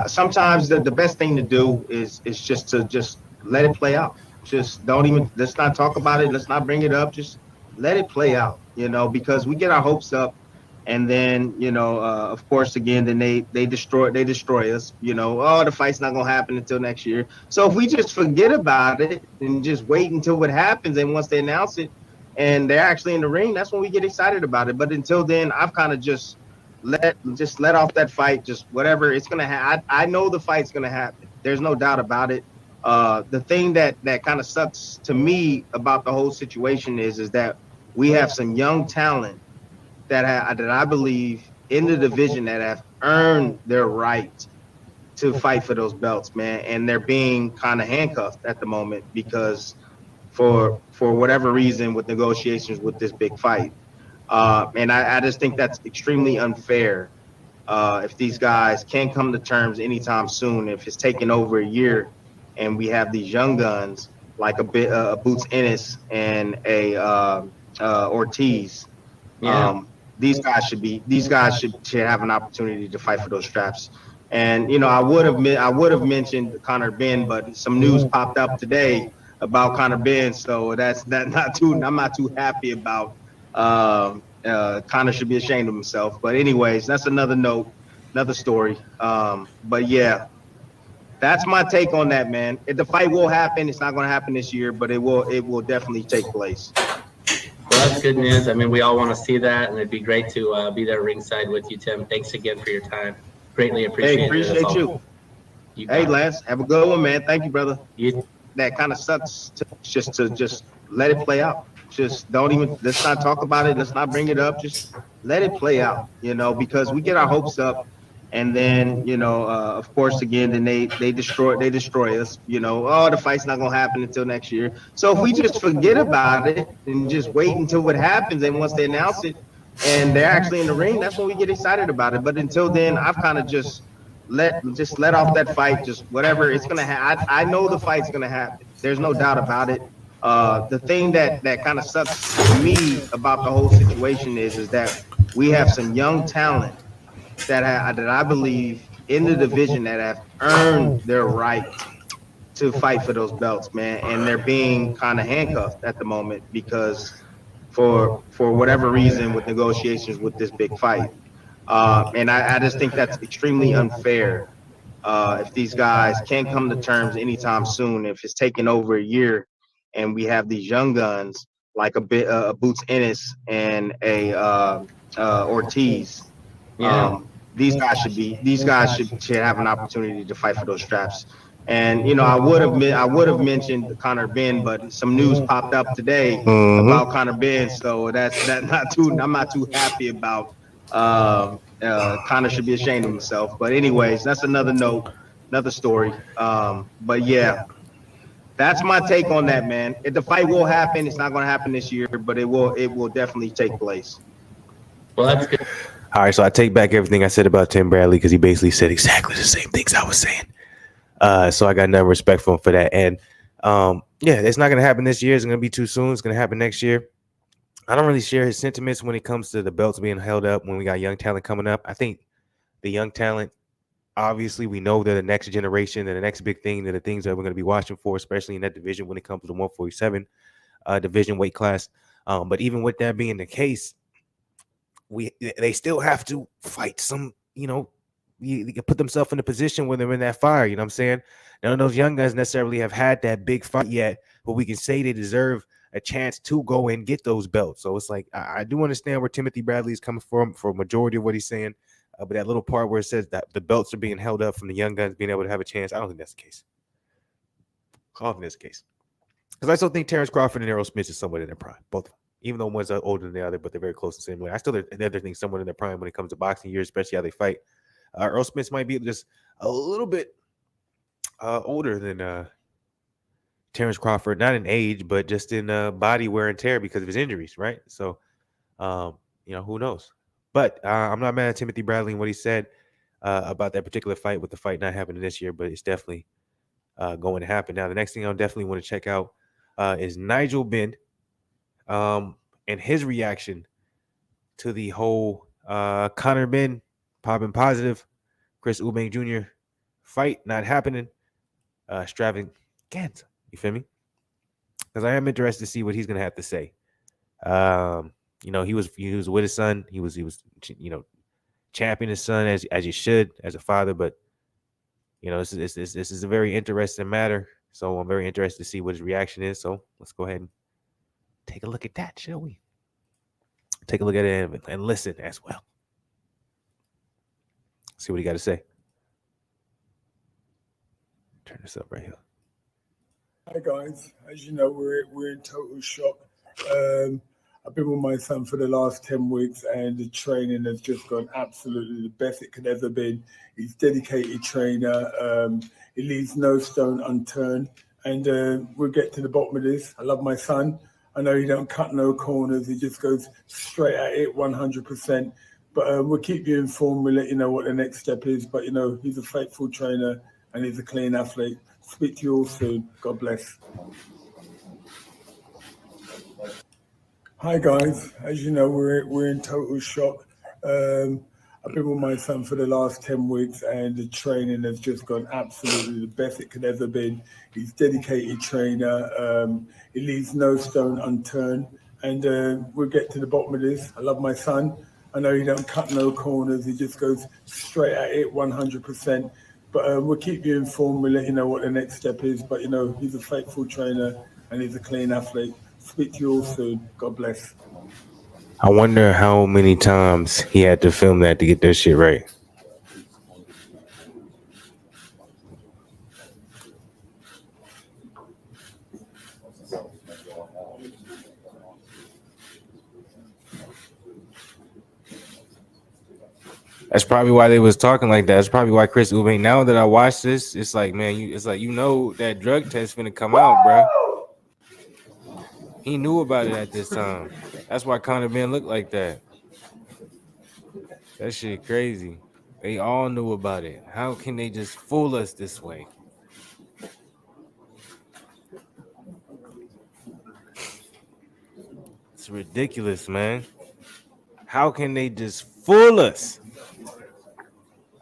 Sometimes the best thing to do is just to let it play out. Let's not talk about it. Let's not bring it up. Just let it play out, you know, because we get our hopes up, and then, you know, of course, again, then they destroy us, you know. Oh, the fight's not gonna happen until next year. So if we just forget about it and just wait until it happens, and once they announce it and they're actually in the ring, that's when we get excited about it. But until then, I've kind of just let off that fight, just whatever it's gonna happen. I know the fight's gonna happen. There's no doubt about it. The thing that kind of sucks to me about the whole situation is that we have some young talent that I believe in the division that have earned their right to fight for those belts, man, and they're being kind of handcuffed at the moment because for whatever reason with negotiations with this big fight. And I just think that's extremely unfair. If these guys can't come to terms anytime soon, if it's taken over a year, and we have these young guns like a Boots Ennis and a Ortiz, these guys should have an opportunity to fight for those straps. And you know, I would have mentioned Conor Benn, but some news popped up today about Conor Benn, so I'm not too happy about. Conor should be ashamed of himself. But anyways, that's another story. But yeah, that's my take on that, man. If the fight will happen, it's not going to happen this year, but it will definitely take place. Well, that's good news. I mean, we all want to see that, and it'd be great to be there ringside with you, Tim. Thanks again for your time. Greatly appreciate it. Hey, appreciate you. Hey, Lance, have a good one, man. Thank you, brother. That kind of sucks to let it play out. Just let's not talk about it. Let's not bring it up. Just let it play out, you know, because we get our hopes up, and then, you know, of course, again, then they destroy us, you know. Oh, the fight's not gonna happen until next year. So if we just forget about it and just wait until it happens, and once they announce it and they're actually in the ring, that's when we get excited about it. But until then, I've kind of just let off that fight, just whatever it's gonna happen. I know the fight's gonna happen. There's no doubt about it. The thing that kind of sucks to me about the whole situation is that we have some young talent that I believe in the division that have earned their right to fight for those belts, man, and they're being kind of handcuffed at the moment because for whatever reason with negotiations with this big fight. And I just think that's extremely unfair. if these guys can't come to terms anytime soon, if it's taking over a year, and we have these young guns like a Boots Ennis and a Ortiz, Yeah. these guys should have an opportunity to fight for those straps. And I would have mentioned Conor Ben, but some news popped up today about Conor Ben, so I'm not too happy about. Conor should be ashamed of himself. But anyways, that's another note, another story. But yeah, that's my take on that, man. If the fight will happen, it's not going to happen this year, but it will definitely take place. Well, that's good. All right, so I take back everything I said about Tim Bradley because he basically said exactly the same things I was saying. So I got nothing respect for him for that. And yeah, it's not going to happen this year. It's going to be too soon. It's going to happen next year. I don't really share his sentiments when it comes to the belts being held up when we got young talent coming up. I think the young talent, obviously, we know they're the next generation. They're the next big thing. They're the things that we're going to be watching for, especially in that division when it comes to the 147 division weight class. But even with that being the case, they still have to fight some, you can put themselves in a position where they're in that fire. You know what I'm saying? None of those young guys necessarily have had that big fight yet, but we can say they deserve a chance to go and get those belts. So it's like, I do understand where Timothy Bradley is coming from for a majority of what he's saying. But that little part where it says that the belts are being held up from the young guns being able to have a chance, I don't think that's the case. I don't think that's the case. Because I still think Terrence Crawford and Errol Spence is somewhat in their prime, both of them. Even though one's older than the other, but they're very close to the same way. I still think someone in their prime when it comes to boxing years, especially how they fight. Errol Spence might be just a little bit older than Terrence Crawford, not in age, but just in body wear and tear because of his injuries, right? So, who knows? But I'm not mad at Timothy Bradley and what he said about that particular fight, with the fight not happening this year, but it's definitely going to happen. Now, the next thing I definitely want to check out is Nigel Benn and his reaction to the whole Conor Ben popping positive, Chris Eubank Jr. fight not happening, extravaganza. You feel me? Because I am interested to see what he's going to have to say. He was with his son. He was championing his son as you should as a father. But this is a very interesting matter. So I'm very interested to see what his reaction is. So let's go ahead and take a look at that, shall we? Take a look at it and listen as well. See what he got to say. Turn this up right here. Hi guys, as you know, we're in total shock. I've been with my son for the last 10 weeks and the training has just gone absolutely the best it could ever been. He's a dedicated trainer. He leaves no stone unturned, and we'll get to the bottom of this. I love my son. I know he don't cut no corners. He just goes straight at it 100%. But we'll keep you informed. We'll let you know what the next step is. But, he's a faithful trainer and he's a clean athlete. Speak to you all soon. God bless. Hi guys, as you know, we're in total shock. I've been with my son for the last 10 weeks and the training has just gone absolutely the best it could ever been. He's a dedicated trainer. He leaves no stone unturned, and we'll get to the bottom of this. I love my son. I know he don't cut no corners. He just goes straight at it 100%. But we'll keep you informed. We'll let you know what the next step is. But, he's a faithful trainer and he's a clean athlete. Speak to you all soon. God bless. I wonder how many times he had to film that to get that shit right. That's probably why they was talking like that. That's probably why Chris Eubank. Now that I watch this, it's like, man, that drug test finna come out, bro. He knew about it at this time. That's why Conor Ben looked like that. That shit crazy. They all knew about it. How can they just fool us this way? It's ridiculous, man. How can they just fool us?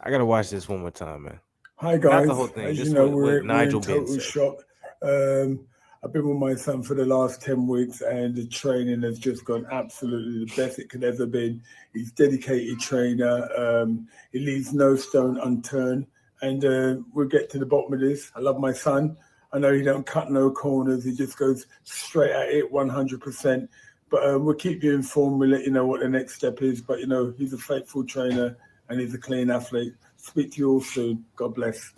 I gotta watch this one more time, man. Hi guys, not the whole thing. As Just you know, what we're Nigel in total Ben said. shock. I've been with my son for the last 10 weeks and the training has just gone absolutely the best it could ever been. He's a dedicated trainer. He leaves no stone unturned, and we'll get to the bottom of this. I love my son. I know he don't cut no corners. He just goes straight at it 100%. But we'll keep you informed. We'll let you know what the next step is. But, you know, he's a faithful trainer and he's a clean athlete. Speak to you all soon. God bless.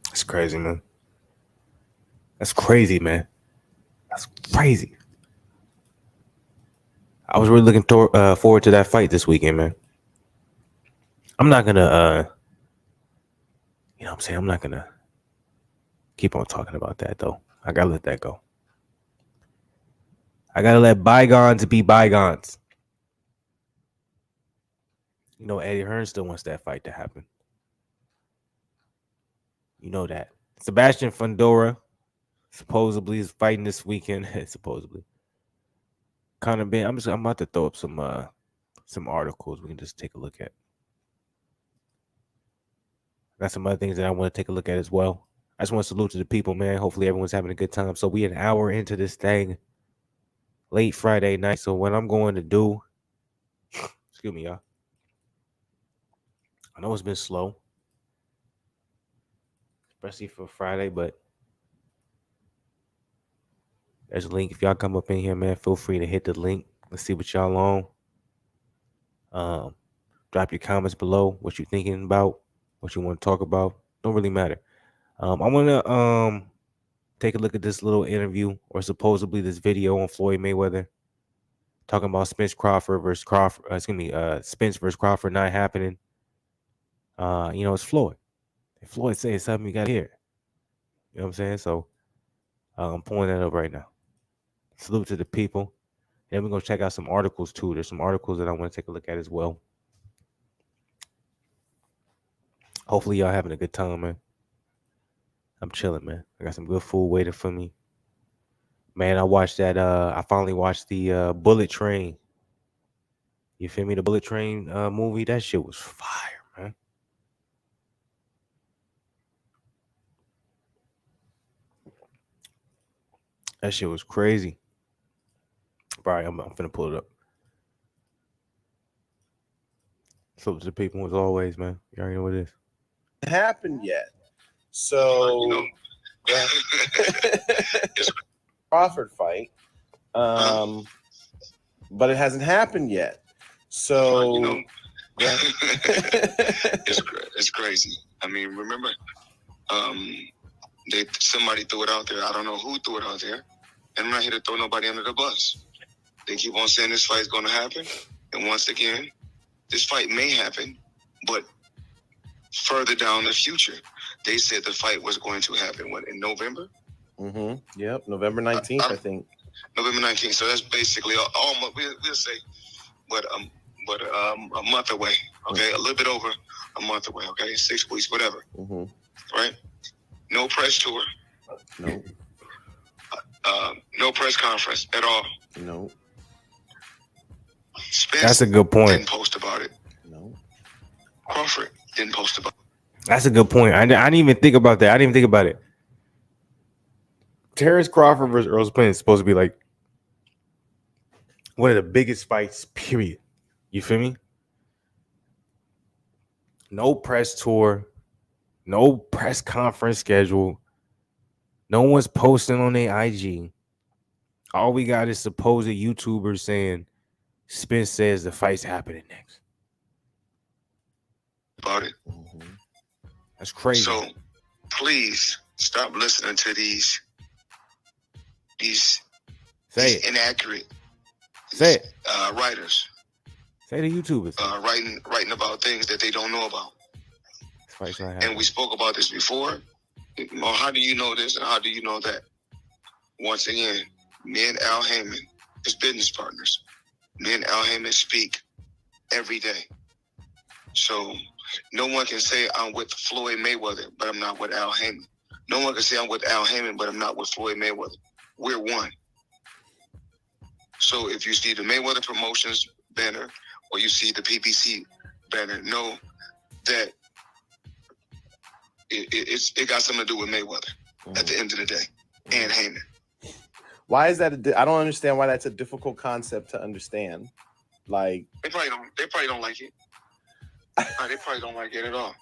That's crazy, man. That's crazy, man. That's crazy. I was really looking forward to that fight this weekend, man. I'm not gonna, you know what I'm saying? I'm not gonna keep on talking about that, though. I gotta let that go. I gotta let bygones be bygones. You know, Eddie Hearn still wants that fight to happen. You know that. Sebastian Fundora supposedly is fighting this weekend. Supposedly. Conor Ben. I'm about to throw up some articles we can just take a look at. Got some other things that I want to take a look at as well. I just want to salute to the people, man. Hopefully everyone's having a good time. So we an hour into this thing. Late Friday night. So what I'm going to do, excuse me, y'all. I know it's been slow, especially for Friday, but there's a link. If y'all come up in here, man, feel free to hit the link. Let's see what y'all on. Drop your comments below. What you thinking about? What you want to talk about? Don't really matter. I want to take a look at this little interview or supposedly this video on Floyd Mayweather talking about Spence versus Crawford. Spence versus Crawford not happening. You know, it's Floyd. If Floyd says something, you got to hear it. You know what I'm saying? So I'm pulling that up right now. Salute to the people. Then we're going to check out some articles, too. There's some articles that I want to take a look at as well. Hopefully, y'all having a good time, man. I'm chilling, man. I got some good food waiting for me. Man, I watched that. I finally watched the Bullet Train. You feel me? The Bullet Train movie. That shit was fire, man. That shit was crazy. All right, I'm finna pull it up. So to the people as always, man. You already know what it is. Happened yet. So Crawford fight. But it hasn't happened yet. So it's crazy. I mean, remember, somebody threw it out there. I don't know who threw it out there. And I'm not here to throw nobody under the bus. They keep on saying this fight is going to happen. And once again, this fight may happen, but further down the future. They said the fight was going to happen, in November? Mm-hmm. Yep, November 19th, I think. November 19th. So that's basically almost, we'll say, but a month away, okay? Mm-hmm. A little bit over a month away, okay? 6 weeks, whatever. Mm-hmm. Right? No press tour. No. No press conference at all. No. Spence That's a good point. Didn't post about it. No. Crawford didn't post about it. That's a good point. I didn't even think about that. I didn't even think about it. Terrence Crawford versus Earl Spence is supposed to be like one of the biggest fights, period. You feel me? No press tour, no press conference schedule. No one's posting on their IG. All we got is supposed YouTubers saying Spence says the fight's happening next. About it. Mm-hmm. That's crazy. So please stop listening to these inaccurate writers. Say the YouTubers. Writing about things that they don't know about. This fight's not happening. And we spoke about this before. Well, how do you know this and how do you know that? Once again, me and Al Heyman, his business partners, me and Al Heyman speak every day. So no one can say I'm with Floyd Mayweather, but I'm not with Al Heyman. No one can say I'm with Al Heyman, but I'm not with Floyd Mayweather. We're one. So if you see the Mayweather Promotions banner or you see the PPC banner, know that it got something to do with Mayweather at the end of the day and Heyman. Why is that? I don't understand why that's a difficult concept to understand. Like they probably don't like it. They probably don't like it at all.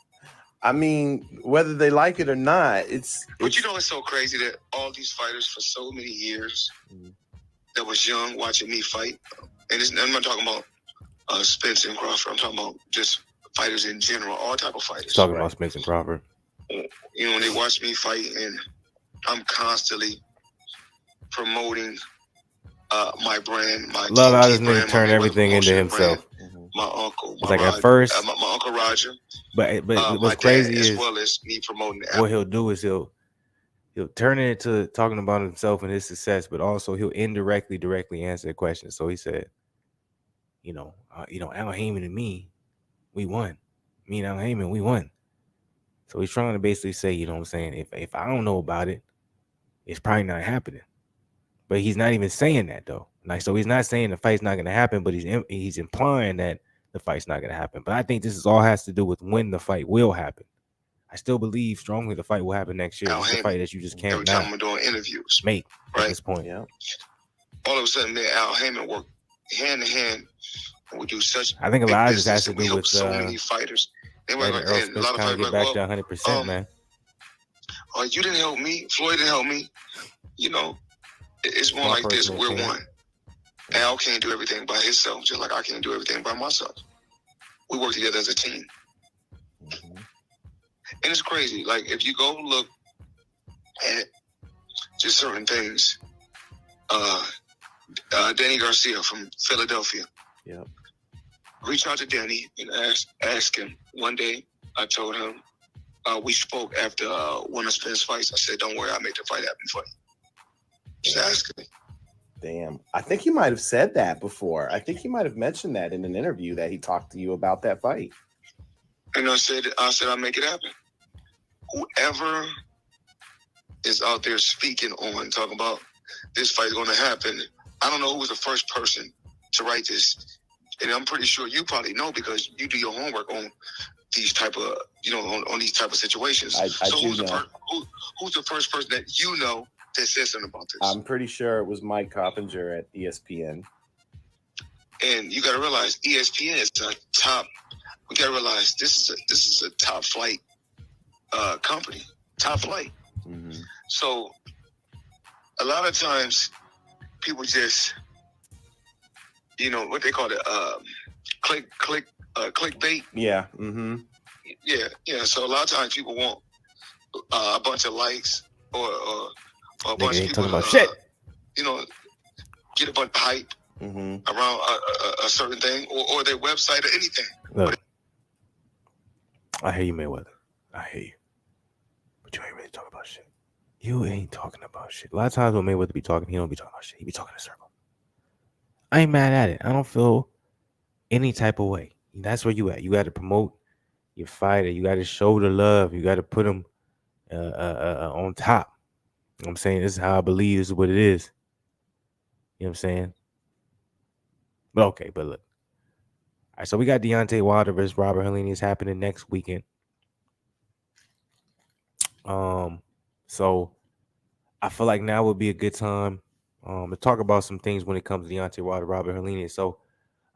I mean, whether they like it or not, But you know, it's so crazy that all these fighters for so many years that was young watching me fight, and I'm not talking about Spence and Crawford. I'm talking about just fighters in general, all type of fighters. He's talking about Spence and Crawford. You know, when they watch me fight, and I'm constantly promoting my brand, my love how this brand, nigga turn everything into himself. My uncle, it's like at first, my uncle Roger. But what's crazy is, as well as me promoting what he'll do is he'll turn it into talking about himself and his success, but also he'll directly answer the question. So he said, Al Heyman and me, we won. Me and Al Heyman, we won. So he's trying to basically say, you know what I'm saying, if I don't know about it, it's probably not happening. But he's not even saying that though. Like, so he's not saying the fight's not gonna happen, but he's implying that the fight's not gonna happen. But I think this all has to do with when the fight will happen. I still believe strongly the fight will happen next year. It's a fight that you just can't every time I'm doing interviews make right at this point. Yeah. All of a sudden, me and Al Heyman work hand in hand, and we do such. I think a lot of this has to we do help with so many fighters. They were like, Earl and a Spence lot of kind of fighters get like, back well, to 100%, man. Oh, you didn't help me. Floyd didn't help me. You know, it's more like this. We're one. Al can't do everything by himself, just like I can't do everything by myself. We work together as a team. And it's crazy. Like, if you go look at just certain things, Danny Garcia from Philadelphia. Yeah. Reach out to Danny and ask him. One day, I told him, we spoke after one of Spence's fights. I said, don't worry, I'll make the fight happen for you. Just ask him. Damn. I think he might have said that before. I think he might have mentioned that in an interview that he talked to you about that fight. And I said I'll make it happen. Whoever is out there speaking on, talking about this fight is going to happen, I don't know who was the first person to write this. And I'm pretty sure you probably know because you do your homework on these type of, on these type of situations. Who's the first person that you know that said something about this? I'm pretty sure it was Mike Coppinger at ESPN. And you got to realize ESPN is a top. We got to realize this is a top flight company, top flight. Mm-hmm. So a lot of times people just, what they call it, clickbait. Yeah. Mm-hmm. Yeah. So a lot of times people want a bunch of likes or a bunch of people talking about shit. Get a bunch of hype around a certain thing or their website or anything. Look, I hear you, Mayweather. I hear you. But you ain't really talking about shit. You ain't talking about shit. A lot of times when Mayweather be talking, he don't be talking about shit. He be talking in a circle. I ain't mad at it. I don't feel any type of way. That's where you at. You got to promote your fighter. You got to show the love. You got to put him on top. You know what I'm saying? This is how I believe this is what it is. You know what I'm saying? But okay, but look. All right, so we got Deontay Wilder versus Robert Helenius happening next weekend. So I feel like now would be a good time to talk about some things when it comes to Deontay Wilder, Robert Helenius. So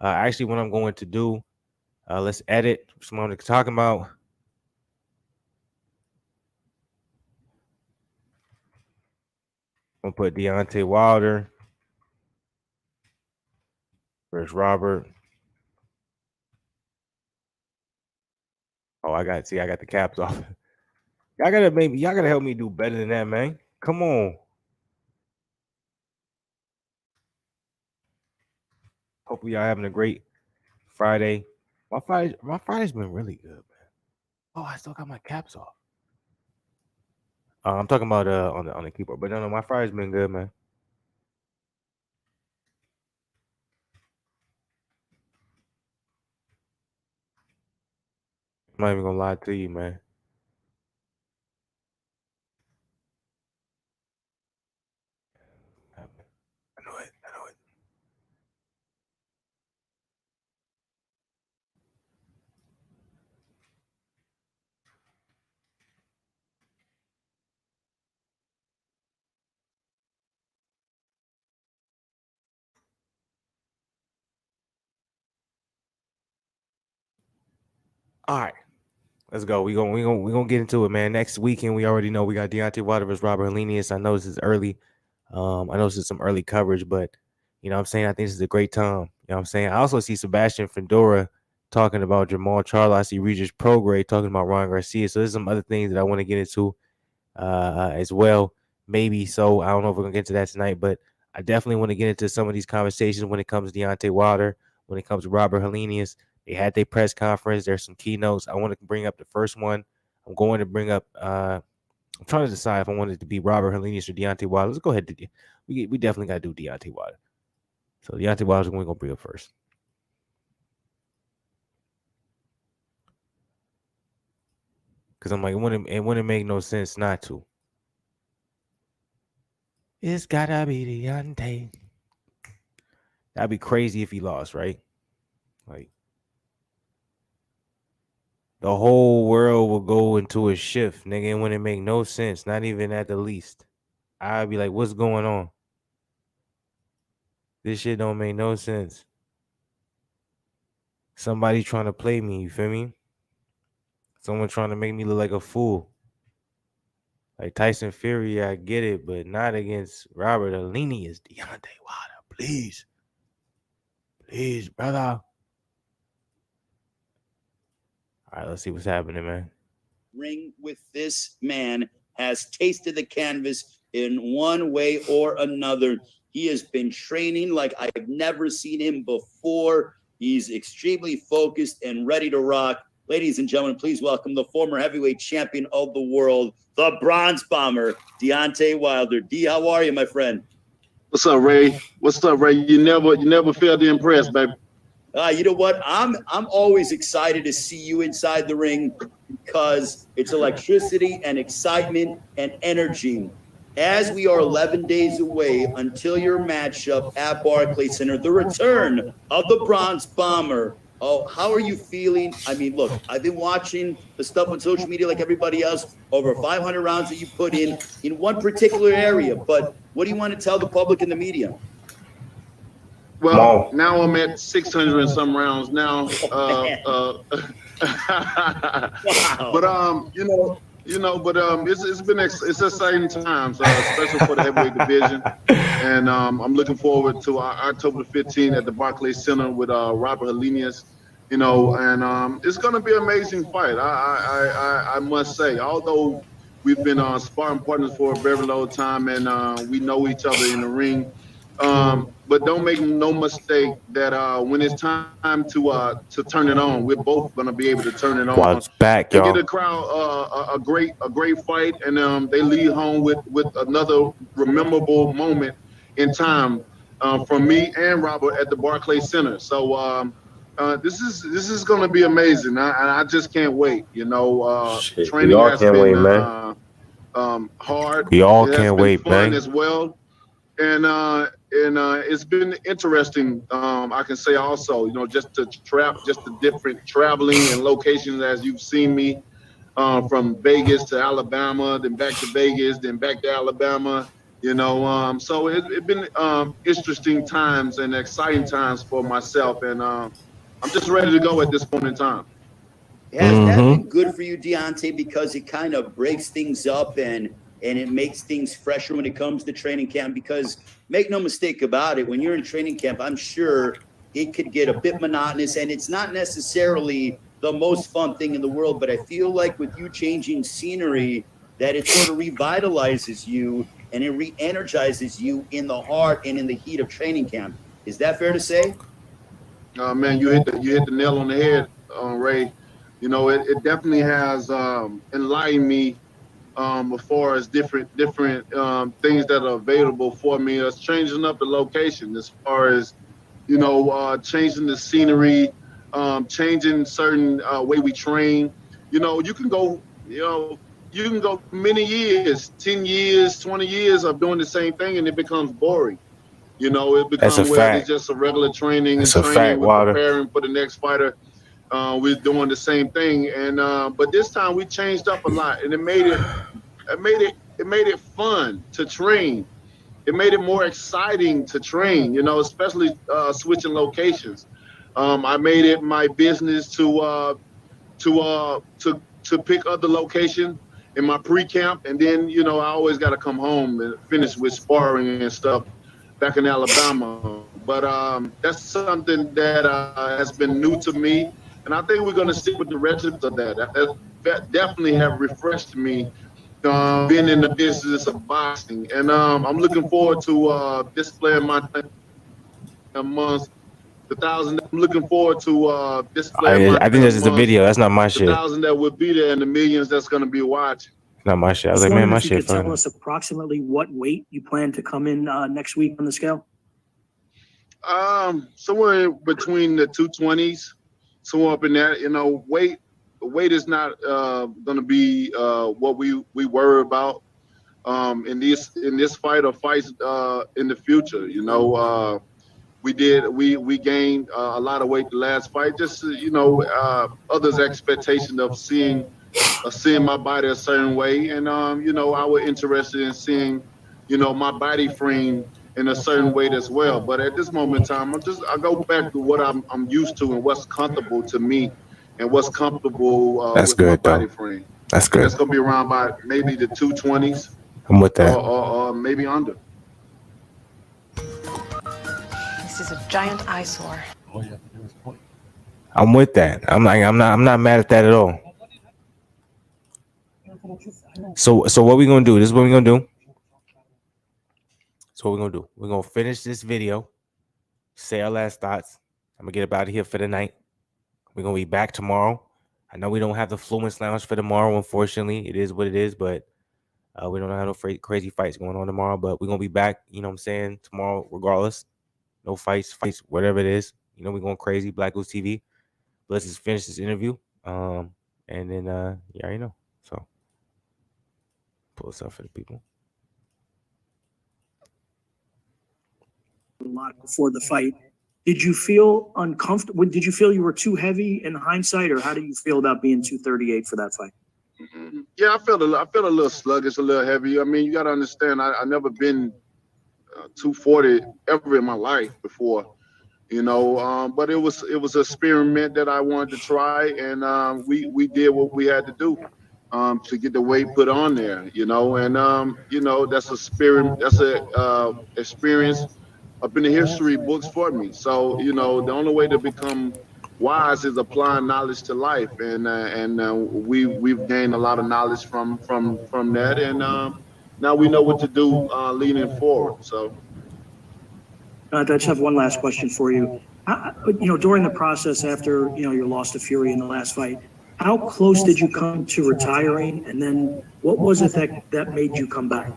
actually what I'm going to do, let's edit some of what we're talking about. I'm gonna put Deontay Wilder versus Robert. Oh, I got the caps off. Y'all gotta help me do better than that, man. Come on. Hopefully y'all having a great Friday. My Friday's been really good, man. Oh, I still got my caps off. I'm talking about on the keyboard, but no, my Friday's been good, man. I'm not even gonna lie to you, man. I know it. All right. Let's go. We gonna get into it, man. Next weekend, we already know we got Deontay Wilder versus Robert Helenius. I know this is early. I know this is some early coverage, but you know what I'm saying, I think this is a great time. You know what I'm saying? I also see Sebastian Fedora talking about Jamal Charlo. I see Regis Prograis talking about Ron Garcia. So there's some other things that I want to get into as well. Maybe so. I don't know if we're gonna get into that tonight, but I definitely want to get into some of these conversations when it comes to Deontay Wilder, when it comes to Robert Helenius. They had their press conference. There's some keynotes. I want to bring up the first one. I'm going to bring up. I'm trying to decide if I want it to be Robert Helenius or Deontay Wilder. Let's go ahead. We definitely got to do Deontay Wilder. So Deontay Wilder is going to bring up first. Because I'm like, it wouldn't make no sense not to. It's gotta be Deontay. That'd be crazy if he lost, right? Like, the whole world will go into a shift, nigga. It wouldn't make no sense, not even at the least. I'd be like, what's going on? This shit don't make no sense. Somebody trying to play me, you feel me? Someone trying to make me look like a fool. Like Tyson Fury, I get it, but not against Robert Helenius. Deontay Wilder, please. Please, brother. All right, let's see what's happening, man. Ring with this man has tasted the canvas in one way or another. He has been training like I've never seen him before. He's extremely focused and ready to rock. Ladies and gentlemen, please welcome the former heavyweight champion of the world, the Bronze Bomber, Deontay Wilder. D, how are you, my friend? What's up, Ray? What's up, Ray? You never fail to impress, baby. You know what? I'm always excited to see you inside the ring because it's electricity and excitement and energy. As we are 11 days away until your matchup at Barclays Center, the return of the Bronze Bomber. Oh, how are you feeling? I mean, look, I've been watching the stuff on social media like everybody else, over 500 rounds that you put in one particular area. But what do you want to tell the public and the media? Well, now I'm at 600 and some rounds now. Wow. But it's exciting times, especially for the heavyweight division. And I'm looking forward to October 15th at the Barclays Center with Robert Helenius. You know, and it's going to be an amazing fight. I must say, although we've been sparring partners for a very long time and we know each other in the ring. But don't make no mistake that when it's time to turn it on, we're both gonna be able to turn it on. Watch back, y'all. And get the crowd a great fight, and they leave home with another memorable moment in time from me and Robert at the Barclays Center. So this is gonna be amazing. I just can't wait. You know, training has been hard. We all can't wait, fun man. As well. And it's been interesting. I can say also, you know, just the different traveling and locations as you've seen me from Vegas to Alabama, then back to Vegas, then back to Alabama. You know, so it's been interesting times and exciting times for myself, and I'm just ready to go at this point in time. Has that been good for you, Deontay, because it kind of breaks things up and it makes things fresher when it comes to training camp? Because make no mistake about it, when you're in training camp, I'm sure it could get a bit monotonous, and it's not necessarily the most fun thing in the world. But I feel like with you changing scenery, that it sort of revitalizes you and it re-energizes you in the heart and in the heat of training camp. Is that fair to say? Man, you hit the nail on the head, Ray. You know, it definitely has enlightened me as far as different things that are available for me. It's changing up the location as far as, you know, changing the scenery, changing certain way we train. You know, you can go many years, 10 years, 20 years of doing the same thing, and it becomes boring. You know, it becomes where it's just a regular training. That's a fact, we're preparing for the next fighter. We're doing the same thing, and but this time we changed up a lot, and it made it fun to train. It made it more exciting to train. You know, especially switching locations. I made it my business to to pick other location in my pre-camp, and then I always got to come home and finish with sparring and stuff back in Alabama. But that's something that has been new to me, and I think we're going to stick with the regiment of that. That definitely have refreshed me being in the business of boxing, and I'm looking forward to displaying my amongst the thousand. I'm looking forward to displaying my I think this is a video. That's not my shit. 1,000 that will be there and the millions that's going to be watching. Not my shit. I was Just like, man, wondering my if you shit could tell fine. us approximately what weight you plan to come in next week on the scale. Somewhere between the 220s, somewhere up in there. Weight is not going to be what we worry about in this fight or fights in the future. We gained a lot of weight the last fight. Just others' expectation of seeing my body a certain way, and I was interested in seeing my body frame in a certain weight as well. But at this moment in time, I go back to what I'm used to and what's comfortable to me and what's comfortable That's with good, my though. body frame. That's And good. that's gonna be around by maybe the 220s I'm with that. or maybe under. This is a giant eyesore. I'm with that. I'm not mad at that at all. So what we gonna do? This is what we're gonna do. So what we're gonna do. We're gonna finish this video, say our last thoughts. I'm gonna get up out of here for the night. We're gonna be back tomorrow. I know we don't have the Fluence Lounge for tomorrow, unfortunately. It is what it is, but we don't have no crazy fights going on tomorrow. But we're gonna be back, you know what I'm saying, tomorrow, regardless. No fights, whatever it is. We're going crazy, BlakGooseTV. But let's just finish this interview. And then you already know. So pull this up for the people. A lot before the fight. Did you feel uncomfortable? Did you feel you were too heavy in hindsight, or how do you feel about being 238 for that fight? Yeah, I felt a little sluggish, a little heavy. I mean, you got to understand, I never been 240 ever in my life before, but it was an experiment that I wanted to try, and we did what we had to do to get the weight put on there, and that's a spirit, that's a experience up in the history books for me. So the only way to become wise is applying knowledge to life, and we've gained a lot of knowledge from that, and now we know what to do leaning forward. So I just have one last question for you. During the process after your loss to Fury in the last fight, how close did you come to retiring, and then what was it that made you come back?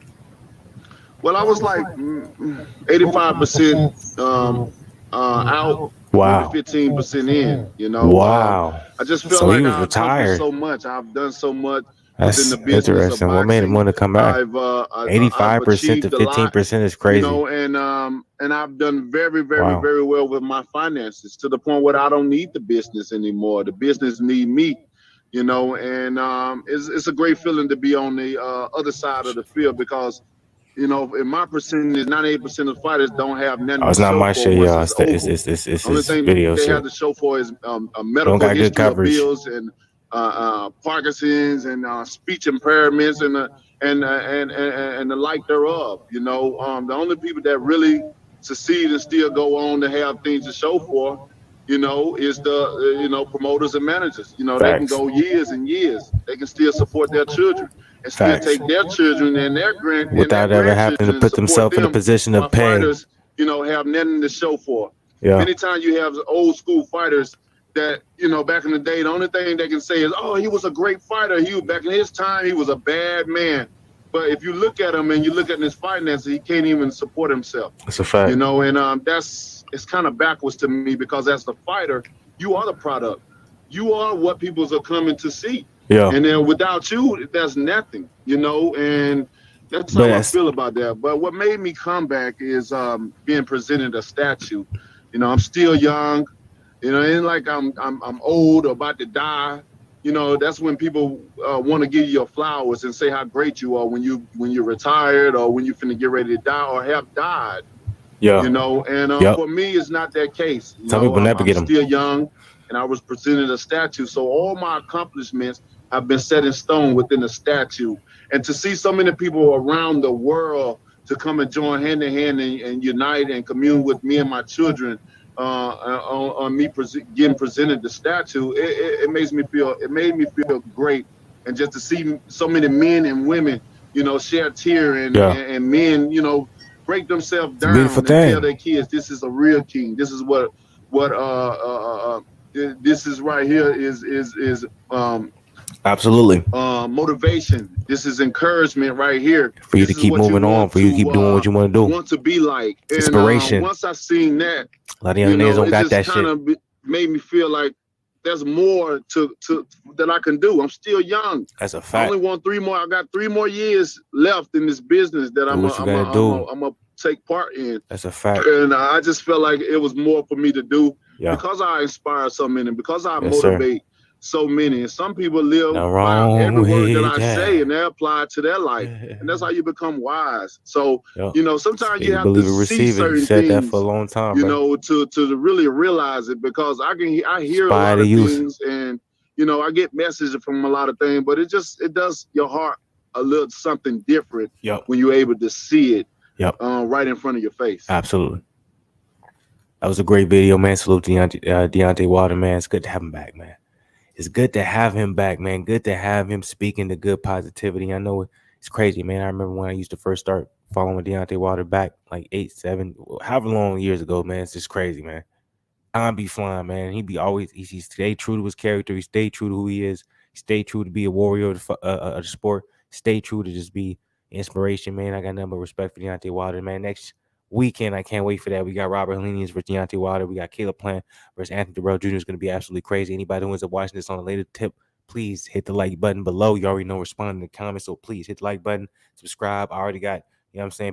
Well, I was like 85% out. Wow. 15% in. Wow. I just felt So like he was I've retired. accomplished so much. I've done so much. That's within the business of interesting. What made him boxing. want to come back? 85% to 15% is crazy. And I've done very, very, Wow. very well with my finances, to the point where I don't need the business anymore. The business need me, and it's a great feeling to be on the other side of the field, because in my percentage, 98% of fighters don't have nothing Oh, it's to not show my for shit, once y'all. it's It's over. Only his thing video they shit. have to show for is a Don't medical got good history of coverage. bills and Parkinson's and speech impairments and the like thereof. The only people that really succeed and still go on to have things to show for, is the promoters and managers. They can Facts. go years and years. They can still support their children and still Facts. take their children and their Without ever having to grandchildren put and support themselves in a them, position while of pain. fighters, have nothing to show for. Yeah. Many times you have old school fighters that, back in the day, the only thing they can say is, oh, he was a great fighter. Back in his time, he was a bad man. But if you look at him and you look at his finances, he can't even support himself. That's a fact. And it's kind of backwards to me, because as the fighter, you are the product. You are what people are coming to see. Yeah. And then without you, there's nothing, and that's how I feel about that. But what made me come back is being presented a statue. I'm still young. It ain't like I'm old or about to die. That's when people want to give you your flowers and say how great you are when you're retired, or when you're finna get ready to die or have died. Yeah. And Yep. for me, it's not that case. Some people never get them. I'm still young. and I was presented a statue. So all my accomplishments have been set in stone within the statue. And to see so many people around the world to come and join hand in hand and unite and commune with me and my children on me getting presented the statue, it made me feel great. And just to see so many men and women, share a tear and men, break themselves down and tell their kids, this is a real king. This is what this is right here is absolutely motivation. This is encouragement right here for you to keep moving on, for you to keep doing what you want to do. Want to be like and, inspiration. Once I seen that, a lot of young niggas don't got that shit. It just made me feel like there's more to that I can do. I'm still young. That's a fact. I only want 3 more. I got 3 more years left in this business that I'm gonna take part in. That's a fact. And I just felt like it was more for me to do because I inspire so many, because I motivate so many. And some people live by every word that I say, and they apply it to their life, and that's how you become wise. So sometimes you have to see certain things. That for a long time, to really realize it, because I hear a lot of things, and I get messages from a lot of things, but it does your heart a little something different when you're able to see it right in front of your face. Absolutely. That was a great video, man. Salute to Deontay Wilder, man. It's good to have him back, man. It's good to have him back, man. Good to have him speaking the good positivity. I know it's crazy, man. I remember when I used to first start following Deontay Wilder back like 8, 7, however long years ago, man. It's just crazy, man. Time be flying, man. He stayed true to his character. He stayed true to who he is. He stayed true to be a warrior of the sport. Stay true to just be inspiration, man. I got nothing but respect for Deontay Wilder, man. Next weekend, I can't wait for that. We got Robert Helenius versus Deontay Wilder. We got Caleb Plant versus Anthony Durrell Jr. is going to be absolutely crazy. Anybody who ends up watching this on a later tip, please hit the like button below. You already know, respond in the comments, so please hit the like button, subscribe. I already got,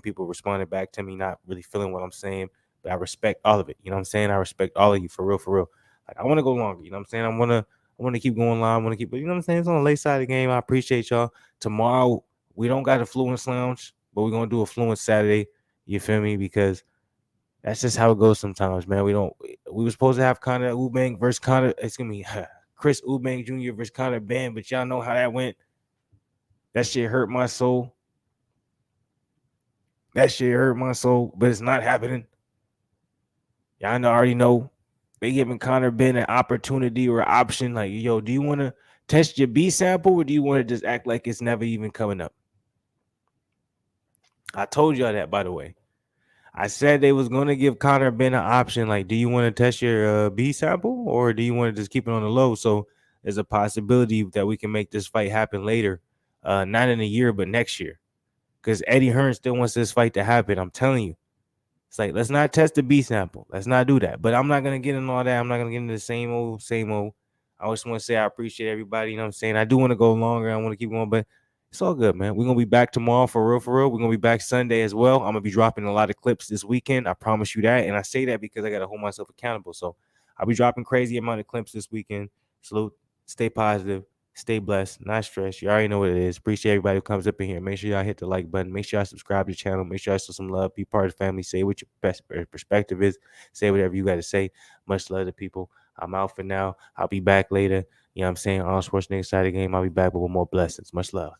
people responding back to me, not really feeling what I'm saying, but I respect all of it. You know what I'm saying? I respect all of you, for real, for real. Like, I want to go longer, you know what I'm saying? I want to keep going live. I want to keep, you know what I'm saying? It's on the late side of the game. I appreciate y'all. Tomorrow, we don't got a Fluence Lounge, but we're going to do a Fluence Saturday. You feel me? Because that's just how it goes sometimes, man. We were supposed to have Conor Eubank versus Chris Eubank Jr. versus Conor Ben, but y'all know how that went. That shit hurt my soul. But it's not happening. Y'all already know they giving Conor Ben an opportunity or an option. Like, yo, do you want to test your B sample, or do you want to just act like it's never even coming up? I told y'all that, by the way. I said they was going to give Conor Ben an option. Like, do you want to test your B sample, or do you want to just keep it on the low? So there's a possibility that we can make this fight happen later. Not in a year, but next year. Because Eddie Hearn still wants this fight to happen. I'm telling you. It's like, let's not test the B sample. Let's not do that. But I'm not going to get into all that. I'm not going to get into the same old. I just want to say I appreciate everybody. You know what I'm saying? I do want to go longer. I want to keep going, but it's all good, man. We're going to be back tomorrow for real. We're going to be back Sunday as well. I'm going to be dropping a lot of clips this weekend. I promise you that. And I say that because I got to hold myself accountable. So I'll be dropping crazy amount of clips this weekend. Salute. Stay positive. Stay blessed. Not stressed. You already know what it is. Appreciate everybody who comes up in here. Make sure y'all hit the like button. Make sure y'all subscribe to the channel. Make sure y'all show some love. Be part of the family. Say what your best perspective is. Say whatever you got to say. Much love to people. I'm out for now. I'll be back later. You know what I'm saying? On Sports Nigga side of the game, I'll be back with more blessings. Much love.